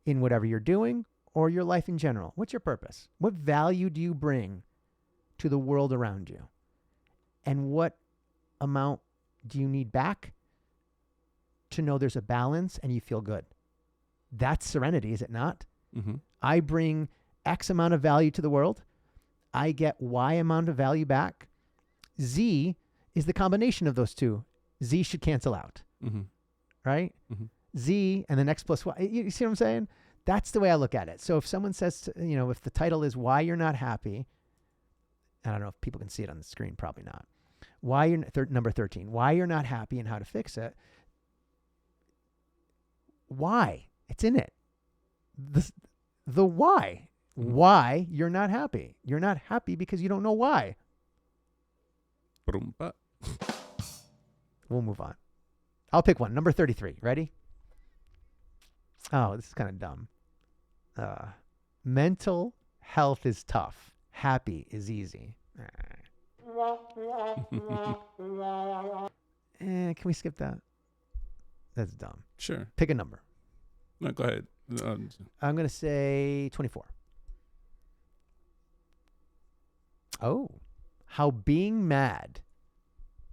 in whatever you're doing or your life in general? What's your purpose? What value do you bring to the world around you? And what amount do you need back to know there's a balance and you feel good? That's serenity, is it not? Mm-hmm. I bring X amount of value to the world. I get Y amount of value back. Z is the combination of those two. Z should cancel out, Mm-hmm. right? Mm-hmm. Z and then X plus Y. You see what I'm saying? That's the way I look at it. So if someone says, if the title is Why You're Not Happy, I don't know if people can see it on the screen, probably not. Why you're number 13. Why you're not happy and how to fix it. Why? It's in it. The why. Mm-hmm. Why you're not happy. You're not happy because you don't know why. Brumpa. We'll move on. I'll pick one. Number 33. Ready? Oh, this is kind of dumb. Mental health is tough. Happy is easy. Can we skip that? That's dumb. Sure. Pick a number. No, go ahead. I'm going to say 24. Oh, how being mad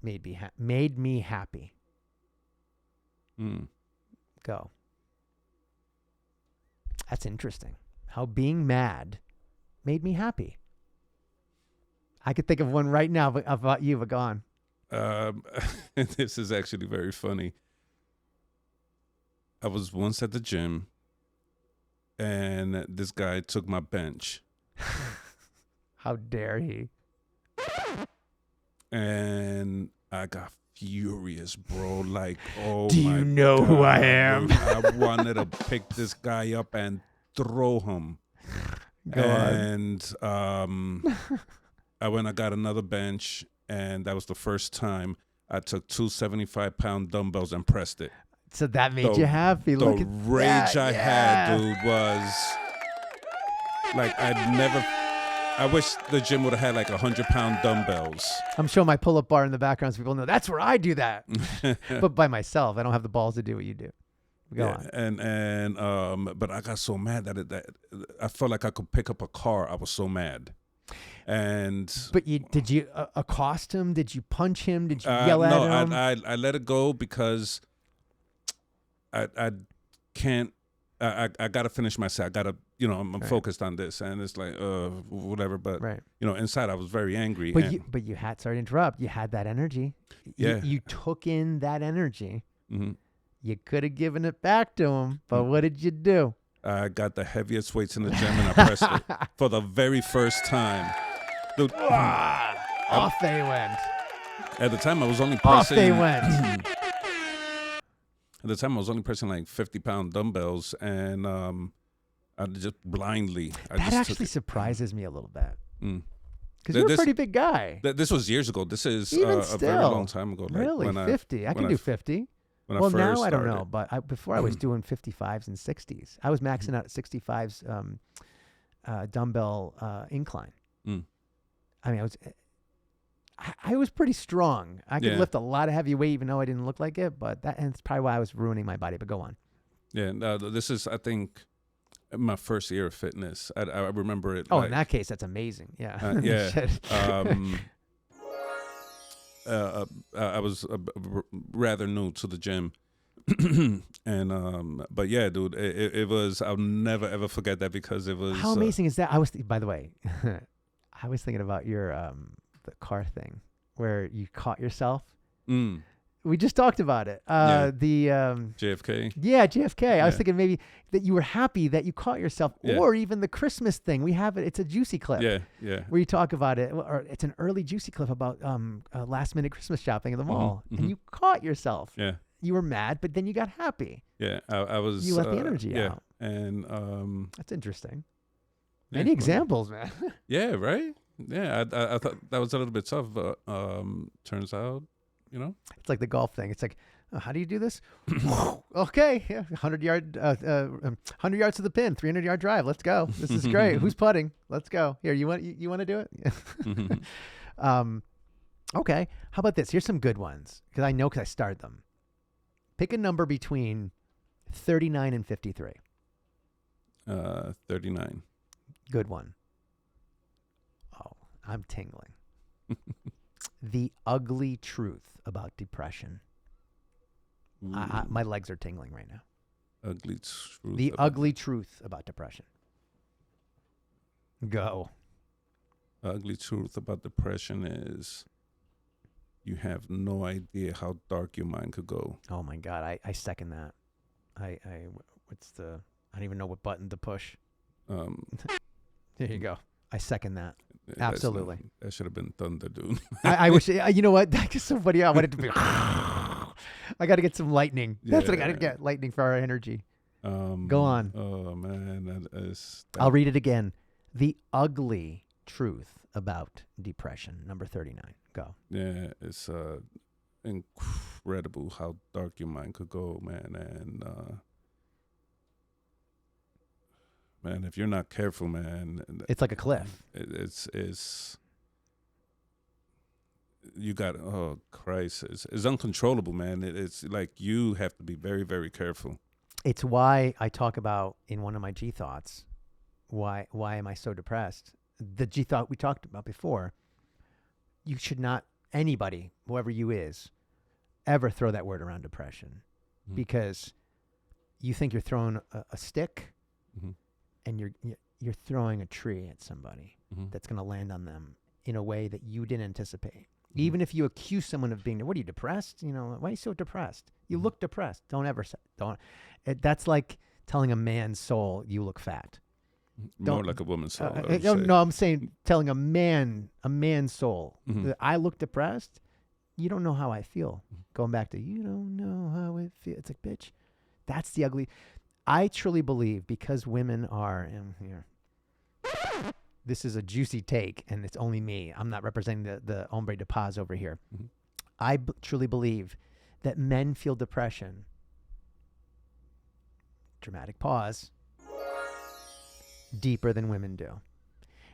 made me happy. Go. That's interesting. How being mad made me happy. I could think of one right now about you, but go on. This is actually very funny. I was once at the gym, and this guy took my bench. How dare he? And I got furious, bro. Like, oh, do you know who I am? Dude, I wanted to pick this guy up and throw him. Go on. And I went. I got another bench, and that was the first time I took 2 75-pound dumbbells and pressed it. So that made you happy. Look The at rage that. I had, dude, was like I wish the gym would have had like 100-pound dumbbells. I'm showing my pull-up bar in the background so people know that's where I do that. But by myself, I don't have the balls to do what you do. Go on. And but I got so mad that I felt like I could pick up a car. I was so mad. And but did you accost him? Did you punch him? Did you yell at him? No, I let it go because I can't. I got to finish my set. I got to, I'm focused on this, and it's like whatever. But inside I was very angry. But you had, sorry to interrupt. You had that energy. Yeah. You took in that energy. Mm-hmm. You could have given it back to him, but what did you do? I got the heaviest weights in the gym and I pressed it for the very first time. Dude, off they went. At the time, I was only pressing. Off they went. At the time, I was only pressing like 50-pound dumbbells, and I just blindly. That actually surprises me a little bit. Because you're a This- pretty big guy. This was years ago. This is Even a still. very long time ago. Like Really? 50. I can do 50. When Well, I first now I don't started. know, but before I was doing 55s and 60s. I was maxing out at 65s dumbbell incline. Mm. I mean, I was pretty strong. I could Yeah. lift a lot of heavy weight, even though I didn't look like it. And it's probably why I was ruining my body. But go on. Yeah, this is, I think, my first year of fitness. I remember it. Oh, like, in that case, that's amazing. Yeah. yeah. Shit. I was rather new to the gym, and but yeah, dude, it was. I'll never ever forget that because it was. How amazing is that? By the way, I was thinking about your the car thing where you caught yourself. We just talked about it. The JFK. Yeah, JFK. I was Yeah. thinking maybe that you were happy that you caught yourself, Yeah. or even the Christmas thing. We have it. It's a Juicy clip. Yeah. Where you talk about it, or it's an early Juicy clip about last minute Christmas shopping at the mall, and you caught yourself. Yeah. You were mad, but then you got happy. Yeah. I was. You let the energy out. And That's interesting. yeah, Many well, examples, man. Yeah. Right. Yeah. I thought that was a little bit tough, but turns out, It's like the golf thing. It's like, how do you do this? Okay, 100 yards to the pin, 300-yard drive. Let's go. This is great. Who's putting? Let's go. Here, you want to do it? Okay. How about this? Here's some good ones because I started them. Pick a number between 39 and 53. 39. Good one. Oh, I'm tingling. The ugly truth about depression. My legs are tingling right now. Ugly truth. The ugly truth about depression. Go. Ugly truth about depression is you have no idea how dark your mind could go. Oh my God, I second that. I don't even know what button to push. There you go. I second that. Absolutely. That should have been thunder, dude. I wish, you know what? That just somebody I wanted to be. I got to get some lightning. That's what I got to get. Lightning for our energy. Go on. Oh man, I'll read it again. The ugly truth about depression. Number 39. Go. Yeah, it's incredible how dark your mind could go, man. And man, if you're not careful, man, It's like a cliff. it's you got, oh Christ, it's uncontrollable, man. It's like you have to be very, very careful. It's why I talk about in one of my G thoughts, why am I so depressed? The G thought we talked about before, you should not, anybody, whoever you is, ever throw that word around depression, because you think you're throwing a stick and you're throwing a tree at somebody that's going to land on them in a way that you didn't anticipate. Even if you accuse someone of being, what are you, depressed? You know, why are you so depressed? You look depressed. Don't ever say, that's like telling a man's soul, you look fat. More like a woman's soul. No, I'm saying telling a man's soul that I look depressed. You don't know how I feel. Going back to, you don't know how it feels. It's like, bitch, that's the ugly. I truly believe, because women are, and here, this is a juicy take, and it's only me. I'm not representing the hombre de paz over here. I truly believe that men feel depression. Dramatic pause. Deeper than women do,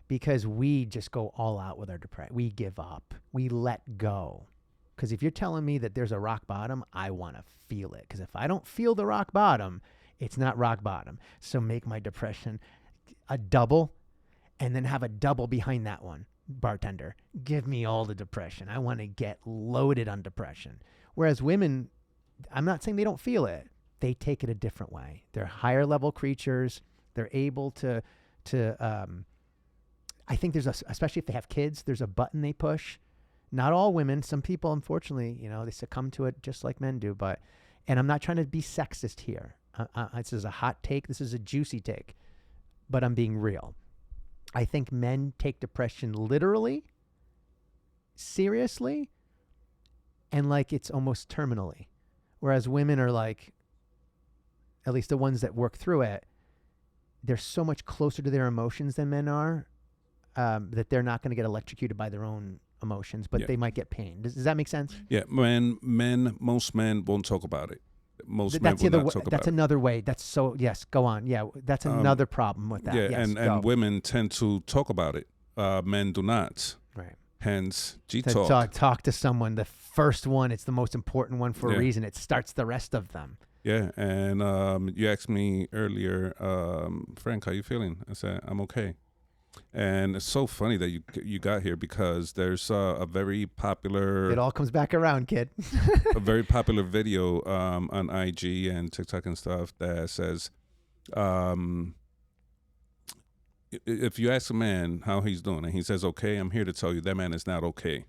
because we just go all out with our depression. We give up. We let go. Because if you're telling me that there's a rock bottom, I want to feel it. Because if I don't feel the rock bottom, it's not rock bottom. So make my depression a double, and then have a double behind that one. Bartender, give me all the depression. I want to get loaded on depression. Whereas women, I'm not saying they don't feel it. They take it a different way. They're higher level creatures. They're able to I think there's especially if they have kids, there's a button they push. Not all women, some people, unfortunately, they succumb to it just like men do. And I'm not trying to be sexist here. This is a hot take. This is a juicy take, but I'm being real. I think men take depression literally, seriously, and like it's almost terminally. Whereas women are like, at least the ones that work through it, they're so much closer to their emotions than men are, that they're not going to get electrocuted by their own emotions, but they might get pain. Does that make sense? Yeah, most men won't talk about it. Most men will not talk about it. That's another way. That's so, yes, go on. Yeah, that's another problem with that. Yeah, yes, and women tend to talk about it. Men do not. Right. Hence, G-talk. Talk to someone. The first one, it's the most important one for a reason. It starts the rest of them. Yeah, and you asked me earlier, Frank, how you feeling? I said, I'm okay. And it's so funny that you got here, because there's a very popular... It all comes back around, kid. a very popular video on IG and TikTok and stuff that says, if you ask a man how he's doing and he says, okay, I'm here to tell you that man is not okay.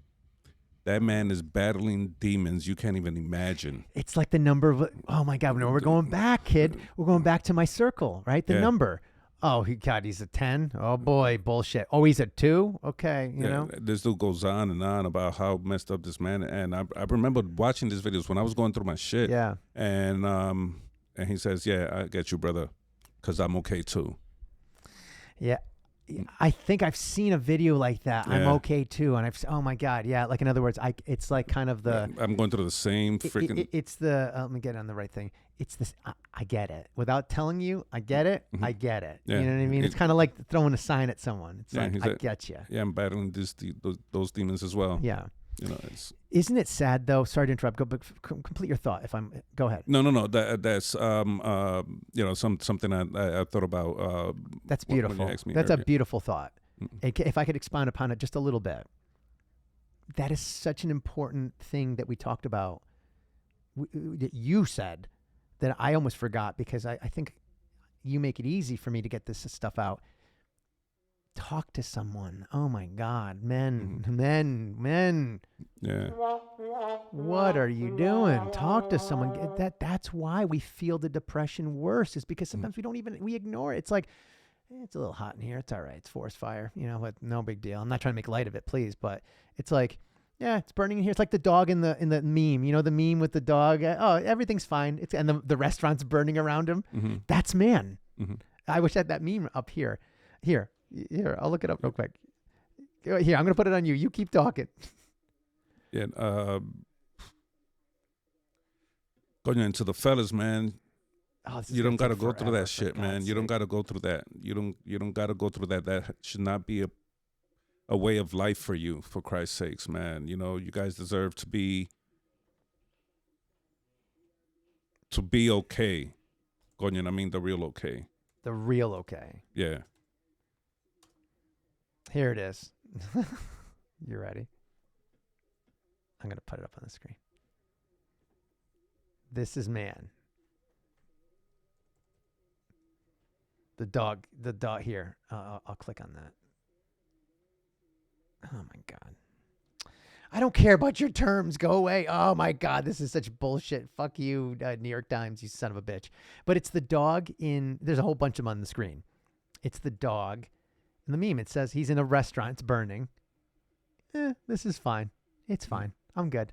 That man is battling demons you can't even imagine. It's like the number of, oh my God, no, we're going back, kid. We're going back to my circle, right? The number. Oh, he's a 10. Oh boy, bullshit. Oh, he's a 2. Okay, you know. This dude goes on and on about how messed up this man. And I remember watching these videos when I was going through my shit. Yeah. And he says, "Yeah, I get you, brother, because I'm okay too." Yeah. I think I've seen a video like that. I'm okay too, and oh my God, yeah. Like in other words, it's like kind of the. I'm going through the same freaking. It's the. Let me get on the right thing. It's this. I get it. Without telling you, I get it. I get it. Yeah. You know what I mean? It's kind of like throwing a sign at someone. It's like, I get you. Yeah, I'm battling those demons as well. Yeah. Isn't it sad though? Sorry to interrupt. Go, but complete your thought. Go ahead. No. That's something I thought about. That's beautiful. That's a beautiful thought. If I could expound upon it just a little bit, that is such an important thing that we talked about. That you said that I almost forgot, because I think you make it easy for me to get this stuff out. Talk to someone. Oh my God, men. Yeah. What are you doing? Talk to someone. That's why we feel the depression worse, is because sometimes we ignore it. It's like, it's a little hot in here. It's all right. It's forest fire, but no big deal. I'm not trying to make light of it, please. But it's like, yeah, it's burning in here. It's like the dog in the meme, the meme with the dog. Oh, everything's fine. And the restaurant's burning around him. Mm-hmm. That's man. Mm-hmm. I wish I had that meme up here. Here, I'll look it up real quick. Here, I'm going to put it on you. You keep talking. Yeah. Going into the fellas, man. Oh, you don't got to go through that shit, man. You don't got to go through that. You don't got to go through that. That should not be a way of life for you, for Christ's sakes, man. You know, you guys deserve to be okay. Coño, I mean the real okay. The real okay. Yeah. Here it is. You ready? I'm going to put it up on the screen. This is man. The dog here. I'll click on that. Oh my God. I don't care about your terms. Go away. Oh my God. This is such bullshit. Fuck you, New York Times, you son of a bitch. But it's the dog there's a whole bunch of them on the screen. It's the dog. In the meme, it says he's in a restaurant. It's burning. This is fine. It's fine. I'm good.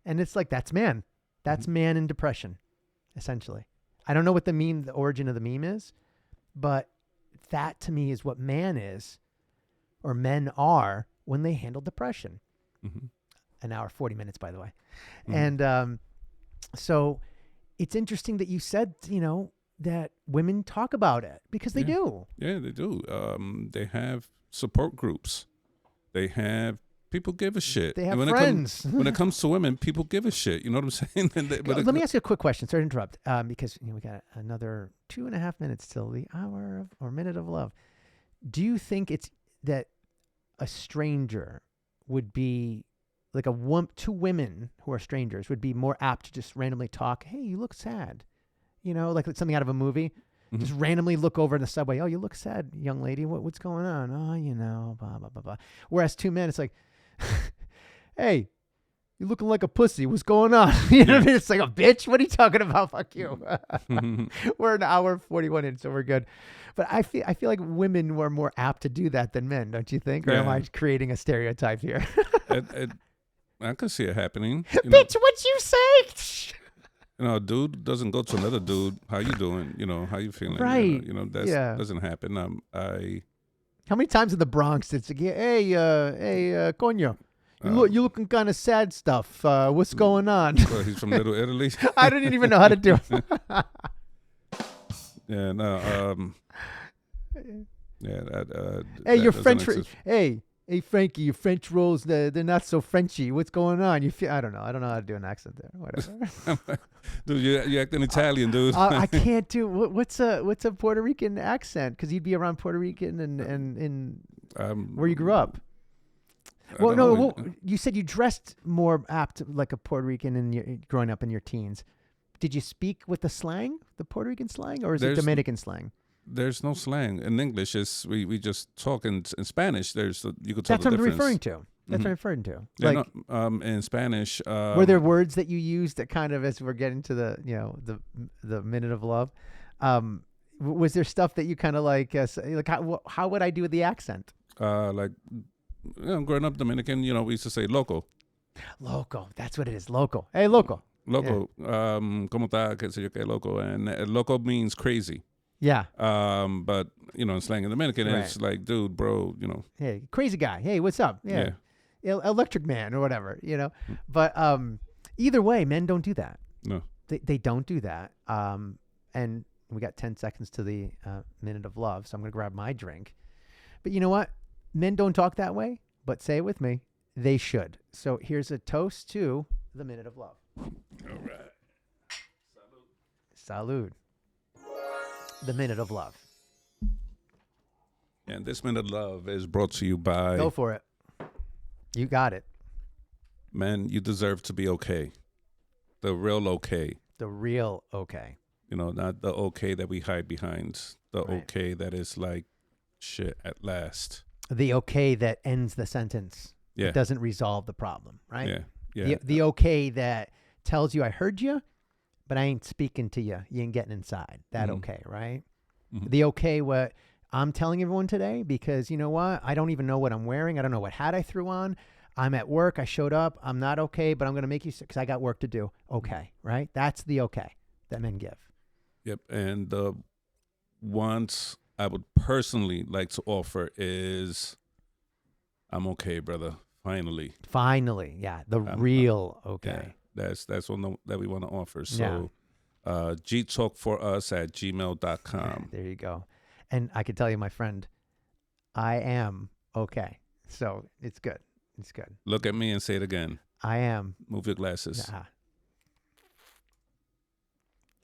And it's like, that's man. That's man in depression, essentially. I don't know what the origin of the meme is, but that to me is what man is, or men are, when they handle depression. Mm-hmm. An hour, 40 minutes, by the way. Mm-hmm. And so it's interesting that you said, that women talk about it, because they do. Yeah, they do. They have support groups. They have people give a shit. They have and friends. When it comes to women, people give a shit. You know what I'm saying? Let me ask you a quick question. Sorry to interrupt, because we got another 2.5 minutes till the hour or minute of love. Do you think it's that a stranger would be like two women who are strangers would be more apt to just randomly talk? Hey, you look sad. Like something out of a movie. Mm-hmm. Just randomly look over in the subway. Oh, you look sad, young lady. What's going on? Oh, blah, blah, blah, blah. Whereas two men, it's like, hey, you looking like a pussy. What's going on? You know what I mean? It's like, a bitch. What are you talking about? Fuck you. We're an hour 41 in, so we're good. But I feel like women were more apt to do that than men, don't you think? Or am I creating a stereotype here? I can see it happening. Bitch, what you say? A dude doesn't go to another dude. How you doing? How you feeling? Right. That doesn't happen. How many times in the Bronx it's like, hey, coño, you looking kind of sad stuff. What's going on? Well, he's from Little Italy. I don't even know how to do it. Yeah, no. Hey, your French. Hey, Frankie, your French rolls, they're not so Frenchy. What's going on? I don't know. I don't know how to do an accent there. Whatever. Dude, you're acting Italian, dude. I can't do what's a Puerto Rican accent, because you'd be around Puerto Rican and where you grew up. Well, no, you said you dressed more apt like a Puerto Rican growing up in your teens. Did you speak with the slang, the Puerto Rican slang, or is it Dominican slang? There's no slang in English. We just talk in Spanish. You could tell That's the what I'm difference. referring to. That's what I'm referring to. Yeah, like, in Spanish. were there words that you used that kind of, as we're getting to the minute of love, was there stuff that you kind of like how would I do with the accent? Growing up Dominican, we used to say loco. Loco, that's what it is. Loco. Hey, loco. Loco. ¿Cómo está? ¿Qué sé yo qué loco? And loco means crazy. Yeah. But in slang in Dominican, it's like, dude, bro, Hey, crazy guy. Hey, what's up? Yeah. Electric man or whatever, But either way, men don't do that. No. They don't do that. And we got 10 seconds to the minute of love, so I'm going to grab my drink. But you know what? Men don't talk that way, but say it with me. They should. So here's a toast to the minute of love. All right. Salud. The minute of love. And this minute of love is brought to you by... Go for it. You got it. Man, you deserve to be okay. The real okay. The real okay. Not the okay that we hide behind. The okay that is like shit at last. The okay that ends the sentence. Yeah. It doesn't resolve the problem, right? Yeah. The okay that tells you I heard you, but I ain't speaking to you. You ain't getting inside. That okay, right? Mm-hmm. The okay what I'm telling everyone today, because you know what? I don't even know what I'm wearing. I don't know what hat I threw on. I'm at work. I showed up. I'm not okay, but I'm going to make you sick because I got work to do. Okay, right? That's the okay that men give. Yep. And the ones I would personally like to offer is, I'm okay, brother. Finally. Yeah. The real okay. Yeah, that's one that we want to offer. So gtalkforus@gmail.com. There you go. And I can tell you, my friend, I am okay. So it's good. It's good. Look at me and say it again. I am. Move your glasses.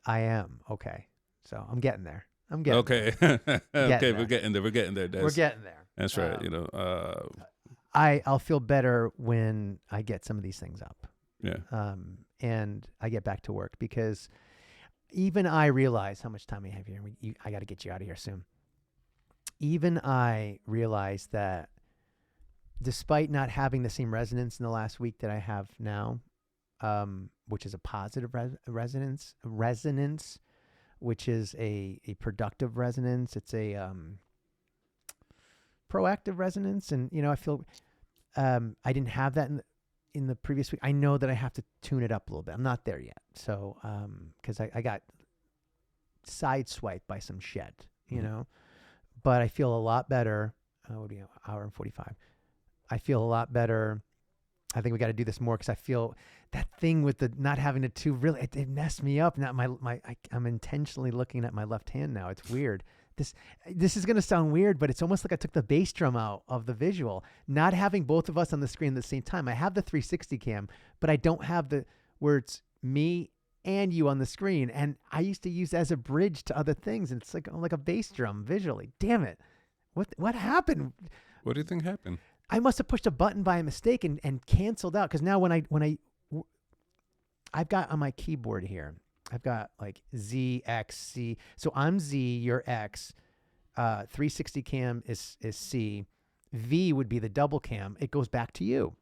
I am. Okay. So I'm getting there. I'm getting Okay. there. Okay, there. we're getting there. We're getting there. We're getting there. That's right. I'll feel better when I get some of these things up. Yeah. And I get back to work, because even I realize how much time we have here. I got to get you out of here soon. Even I realize that despite not having the same resonance in the last week that I have now, which is a positive resonance, which is a productive resonance. It's a proactive resonance. And, I feel I didn't have that in the previous week. I know that I have to tune it up a little bit. I'm not there yet. So, because I got sideswiped by some shit, but I feel a lot better. It would be an hour and 45. I feel a lot better. I think we got to do this more, because I feel that thing with the not having the two really, it messed me up. Now I'm intentionally looking at my left hand now. It's weird. This is going to sound weird, but it's almost like I took the bass drum out of the visual. Not having both of us on the screen at the same time. I have the 360 cam, but I don't have the where it's me and you on the screen. And I used to use that as a bridge to other things. And it's like a bass drum visually. Damn it. What happened? What do you think happened? I must have pushed a button by mistake and canceled out. Because now I've got on my keyboard here, I've got like Z, X, C. So I'm Z, you're X. 360 cam is C. V would be the double cam. It goes back to you.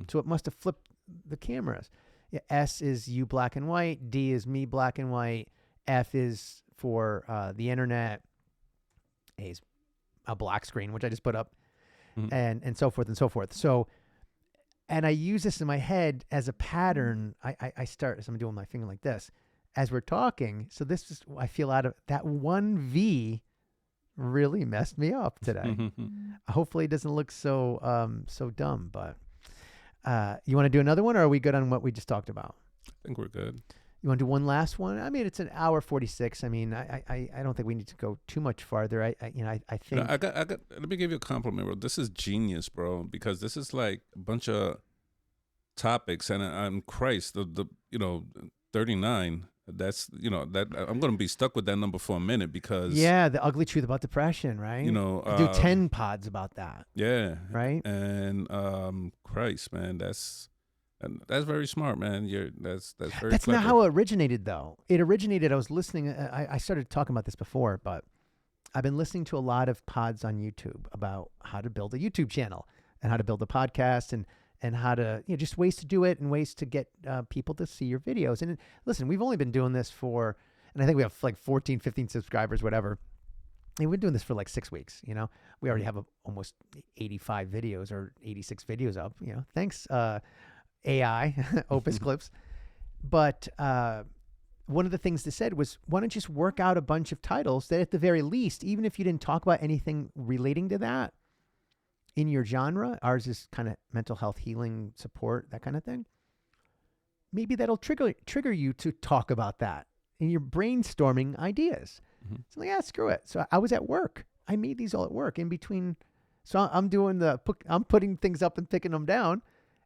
So it must have flipped the cameras. Yeah, S is you black and white. D is me black and white. F is for the internet. A is a black screen, which I just put up. And so forth and so forth. So, and I use this in my head as a pattern. I start, so I'm doing my finger like this as we're talking. So this is, I feel out of that one V really messed me up today. Hopefully it doesn't look so dumb, but you want to do another one, or are we good on what we just talked about? I think we're good. You want to do one last one? I mean, it's an hour 46. I mean, I don't think we need to go too much farther. I think I got. Let me give you a compliment, bro. This is genius, bro, because this is like a bunch of topics, and I'm Christ, the 39. That's that I'm gonna be stuck with that number for a minute, because the ugly truth about depression, right? Do 10 pods about that. Yeah. Right. And Christ, man, that's very smart, man. That's very. That's clever. not how it originated, though. It originated. I was listening. I started talking about this before, but I've been listening to a lot of pods on YouTube about how to build a YouTube channel and how to build a podcast and how to just ways to do it and ways to get people to see your videos. And listen, we've only been doing this for, and I think we have like 14, 15 subscribers, whatever. And we've been doing this for like 6 weeks. We already have almost 85 videos or 86 videos up. Thanks. AI, Opus Clips. But one of the things they said was, why don't you just work out a bunch of titles that at the very least, even if you didn't talk about anything relating to that in your genre, ours is kind of mental health, healing, support, that kind of thing. Maybe that'll trigger you to talk about that in your brainstorming ideas. So like, screw it. So I was at work. I made these all at work in between. So I'm putting things up and picking them down.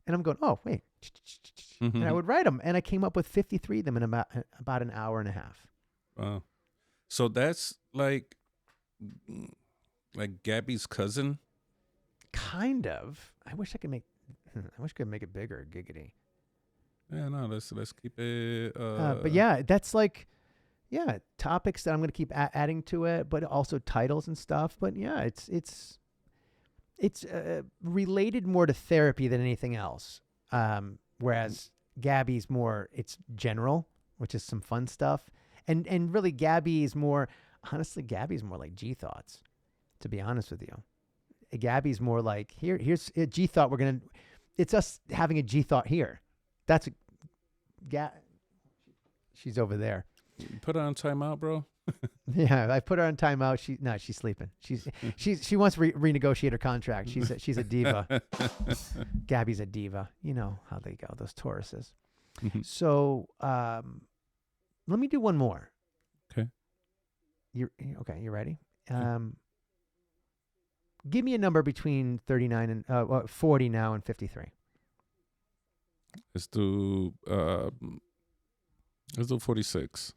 And I'm going, oh, wait. And I would write them. And I came up with 53 of them in about an hour and a half. Wow. So that's like Gabby's cousin? Kind of. I wish I could make it bigger, giggity. Yeah, no, let's keep it. But yeah, that's like, topics that I'm going to keep adding to it, but also titles and stuff. But yeah, it's related more to therapy than anything else. Whereas Gabby's more, it's general, which is some fun stuff. And really Gabby's more like G thoughts, to be honest with you. Gabby's more like, here's a G thought. It's us having a G thought here. That's she's over there. You put her on timeout, bro. Yeah, I put her on timeout. She's sleeping. She wants to renegotiate her contract. She's a diva. Gabby's a diva. You know how they go, those Tauruses. So let me do one more. Okay. You ready? Give me a number between 39 and 40 now and 53. Let's do 46.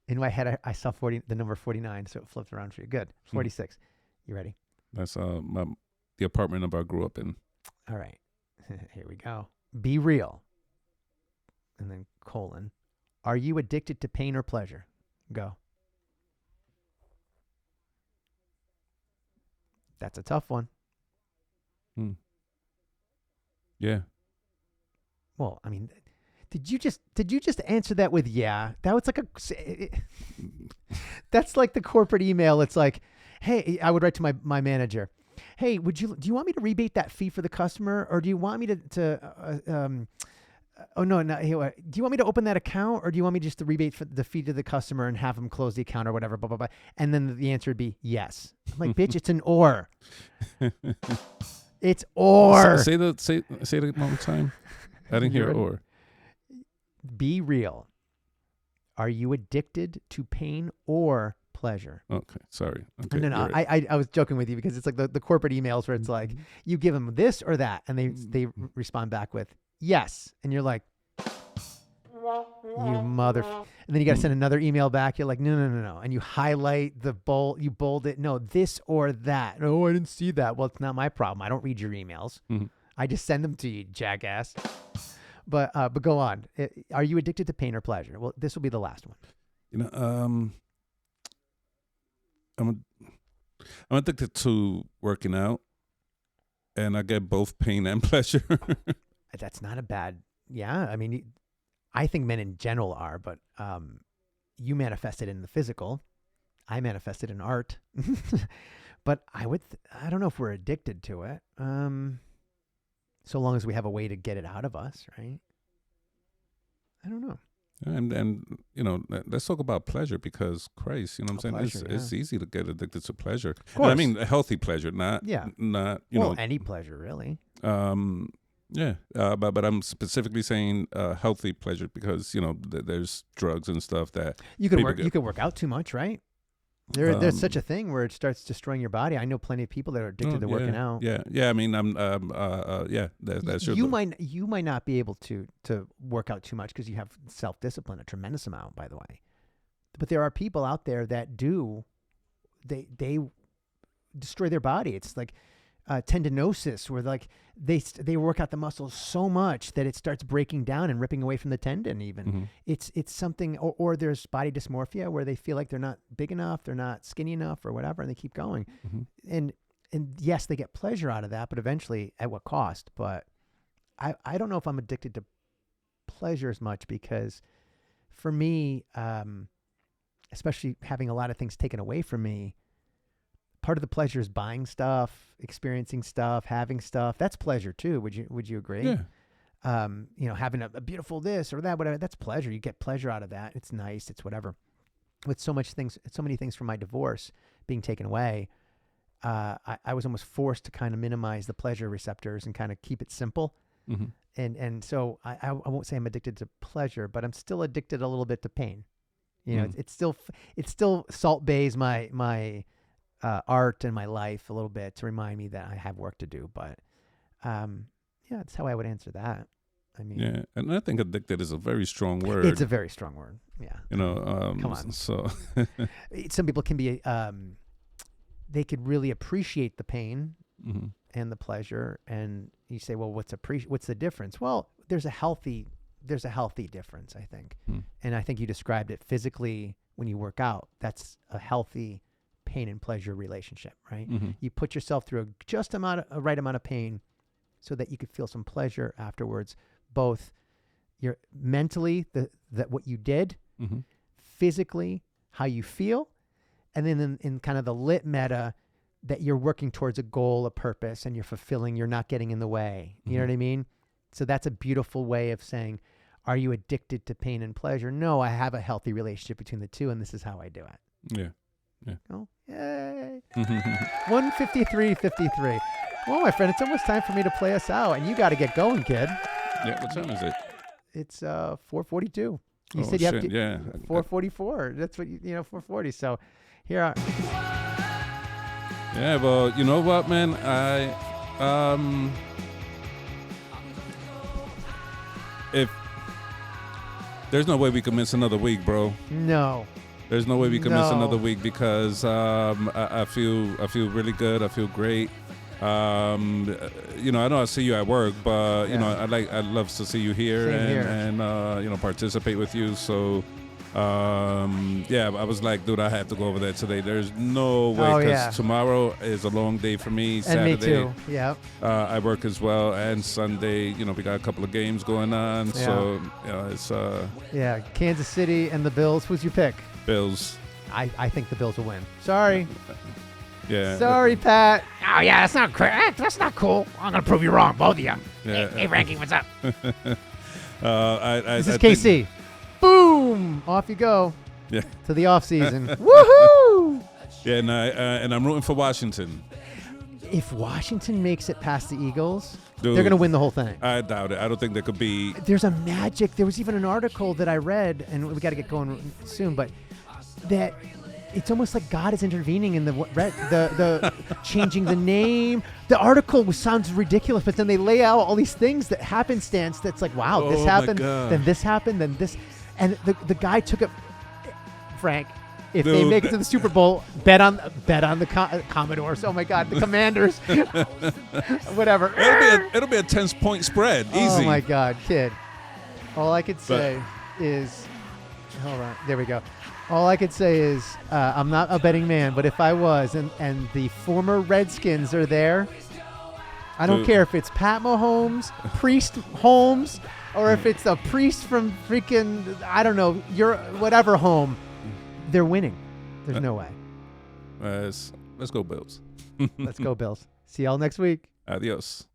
In my head, I saw the number 49, so it flipped around for you. Good. 46. You ready? That's the apartment I grew up in. All right. Here we go. Be real. And then colon. Are you addicted to pain or pleasure? Go. That's a tough one. Yeah. Well, I mean, did you just answer that with yeah? That was like that's like the corporate email. It's like, hey, I would write to my manager. Hey, do you want me to rebate that fee for the customer, or do you want me do you want me to open that account, or do you want me just to rebate for the fee to the customer and have them close the account or whatever, blah, blah, blah. And then the answer would be yes. I'm like, bitch, it's an or. It's or. Say it one more time. I didn't hear or. Be real. Are you addicted to pain or pleasure? Okay, sorry. Okay, no. Right. I was joking with you because it's like the corporate emails where it's like, you give them this or that, and they respond back with yes, and you're like, you mother. And then you got to send another email back. You're like, no, and you highlight you bold it. No, this or that. Oh, I didn't see that. Well, it's not my problem. I don't read your emails. I just send them to you, jackass. But go on. Are you addicted to pain or pleasure? Well, this will be the last one. You know, I'm addicted to working out, and I get both pain and pleasure. That's not a bad. Yeah, I mean, I think men in general are, but you manifest it in the physical. I manifest it in art. But I don't know if we're addicted to it. So long as we have a way to get it out of us, right? I don't know. And you know, let's talk about pleasure, because Christ, you know what I'm saying? Pleasure, it's easy to get addicted to pleasure. Of course. And I mean, a healthy pleasure, not you know, any pleasure really. Yeah, but I'm specifically saying healthy pleasure, because you know there's drugs and stuff that you can work out too much, right? There's such a thing where it starts destroying your body. I know plenty of people that are addicted to working out. Yeah. I mean, that's true. You might not be able to work out too much because you have self-discipline, a tremendous amount, by the way. But there are people out there that do. They destroy their body. It's like tendinosis, where like they work out the muscles so much that it starts breaking down and ripping away from the tendon even. It's something, or there's body dysmorphia where they feel like they're not big enough, they're not skinny enough or whatever, and they keep going. And yes, they get pleasure out of that, but eventually at what cost? But I don't know if I'm addicted to pleasure as much, because for me, especially having a lot of things taken away from me, part of the pleasure is buying stuff, experiencing stuff, having stuff. That's pleasure too. Would you agree? Yeah. You know, having a beautiful this or that, whatever. That's pleasure. You get pleasure out of that. It's nice. It's whatever. With so many things from my divorce being taken away, I was almost forced to kind of minimize the pleasure receptors and kind of keep it simple. And so I won't say I'm addicted to pleasure, but I'm still addicted a little bit to pain. You know, it's still Salt Bay's my art in my life a little bit to remind me that I have work to do. But yeah, that's how I would answer that. I mean, yeah, and I think addicted is a very strong word. It's a very strong word. Yeah, you know, come on. So some people can be they could really appreciate the pain and the pleasure, and you say, well, what's the difference? Well, there's a healthy difference, I think. And I think you described it physically when you work out. That's a healthy pain and pleasure relationship, right? You put yourself through just a right amount of pain so that you could feel some pleasure afterwards, both your mentally, that what you did, physically, how you feel, and then in kind of the lit meta, that you're working towards a goal, a purpose, and you're not getting in the way. You know what I mean? So that's a beautiful way of saying, are you addicted to pain and pleasure? No, I have a healthy relationship between the two, and this is how I do it. Yeah. Oh, yay. 153.53. Well, my friend, it's almost time for me to play us out, and you got to get going, kid. Yeah, what time is it? It's 4:42. You said you have to. Yeah. 4:44. That's what 4:40. So here are. Yeah, well, you know what, man? If there's no way we can miss another week, bro. No. There's no way we can miss No. another week because I feel really good. I feel great. I know I see you at work, but you know I'd love to see you here and participate with you. So I was like, dude, I have to go over there today. There's no way because tomorrow is a long day for me. Saturday, and me too. Yeah. I work as well, and Sunday, we got a couple of games going on. Yeah. So it's Kansas City and the Bills. Who's your pick? Bills. I think the Bills will win. Sorry. Yeah. Sorry, Pat. Oh, yeah, that's not that's not cool. I'm going to prove you wrong, both of you. Yeah. Hey, Frankie, what's up? This is KC. Boom! Off you go. Yeah. To the off season. Woohoo! Yeah, and I'm rooting for Washington. If Washington makes it past the Eagles, Dude, they're going to win the whole thing. I doubt it. I don't think there could be. There's a magic. There was even an article that I read, and we got to get going soon, but that it's almost like God is intervening in the changing the name. The article sounds ridiculous, but then they lay out all these things that happenstance. That's like, wow, this happened, then this happened, then this, and the guy took it. Frank, if they make it to the Super Bowl, bet on the Commodores. Oh my God, the Commanders. Whatever. It'll be a 10-point spread. Easy. Oh my God, kid. All I could say is, hold on, there we go. All I could say is, I'm not a betting man, but if I was, and the former Redskins are there, I don't care if it's Pat Mahomes, Priest Holmes, or if it's a priest from freaking, I don't know, your whatever home, they're winning. There's no way. Let's go Bills. Let's go Bills. See y'all next week. Adios.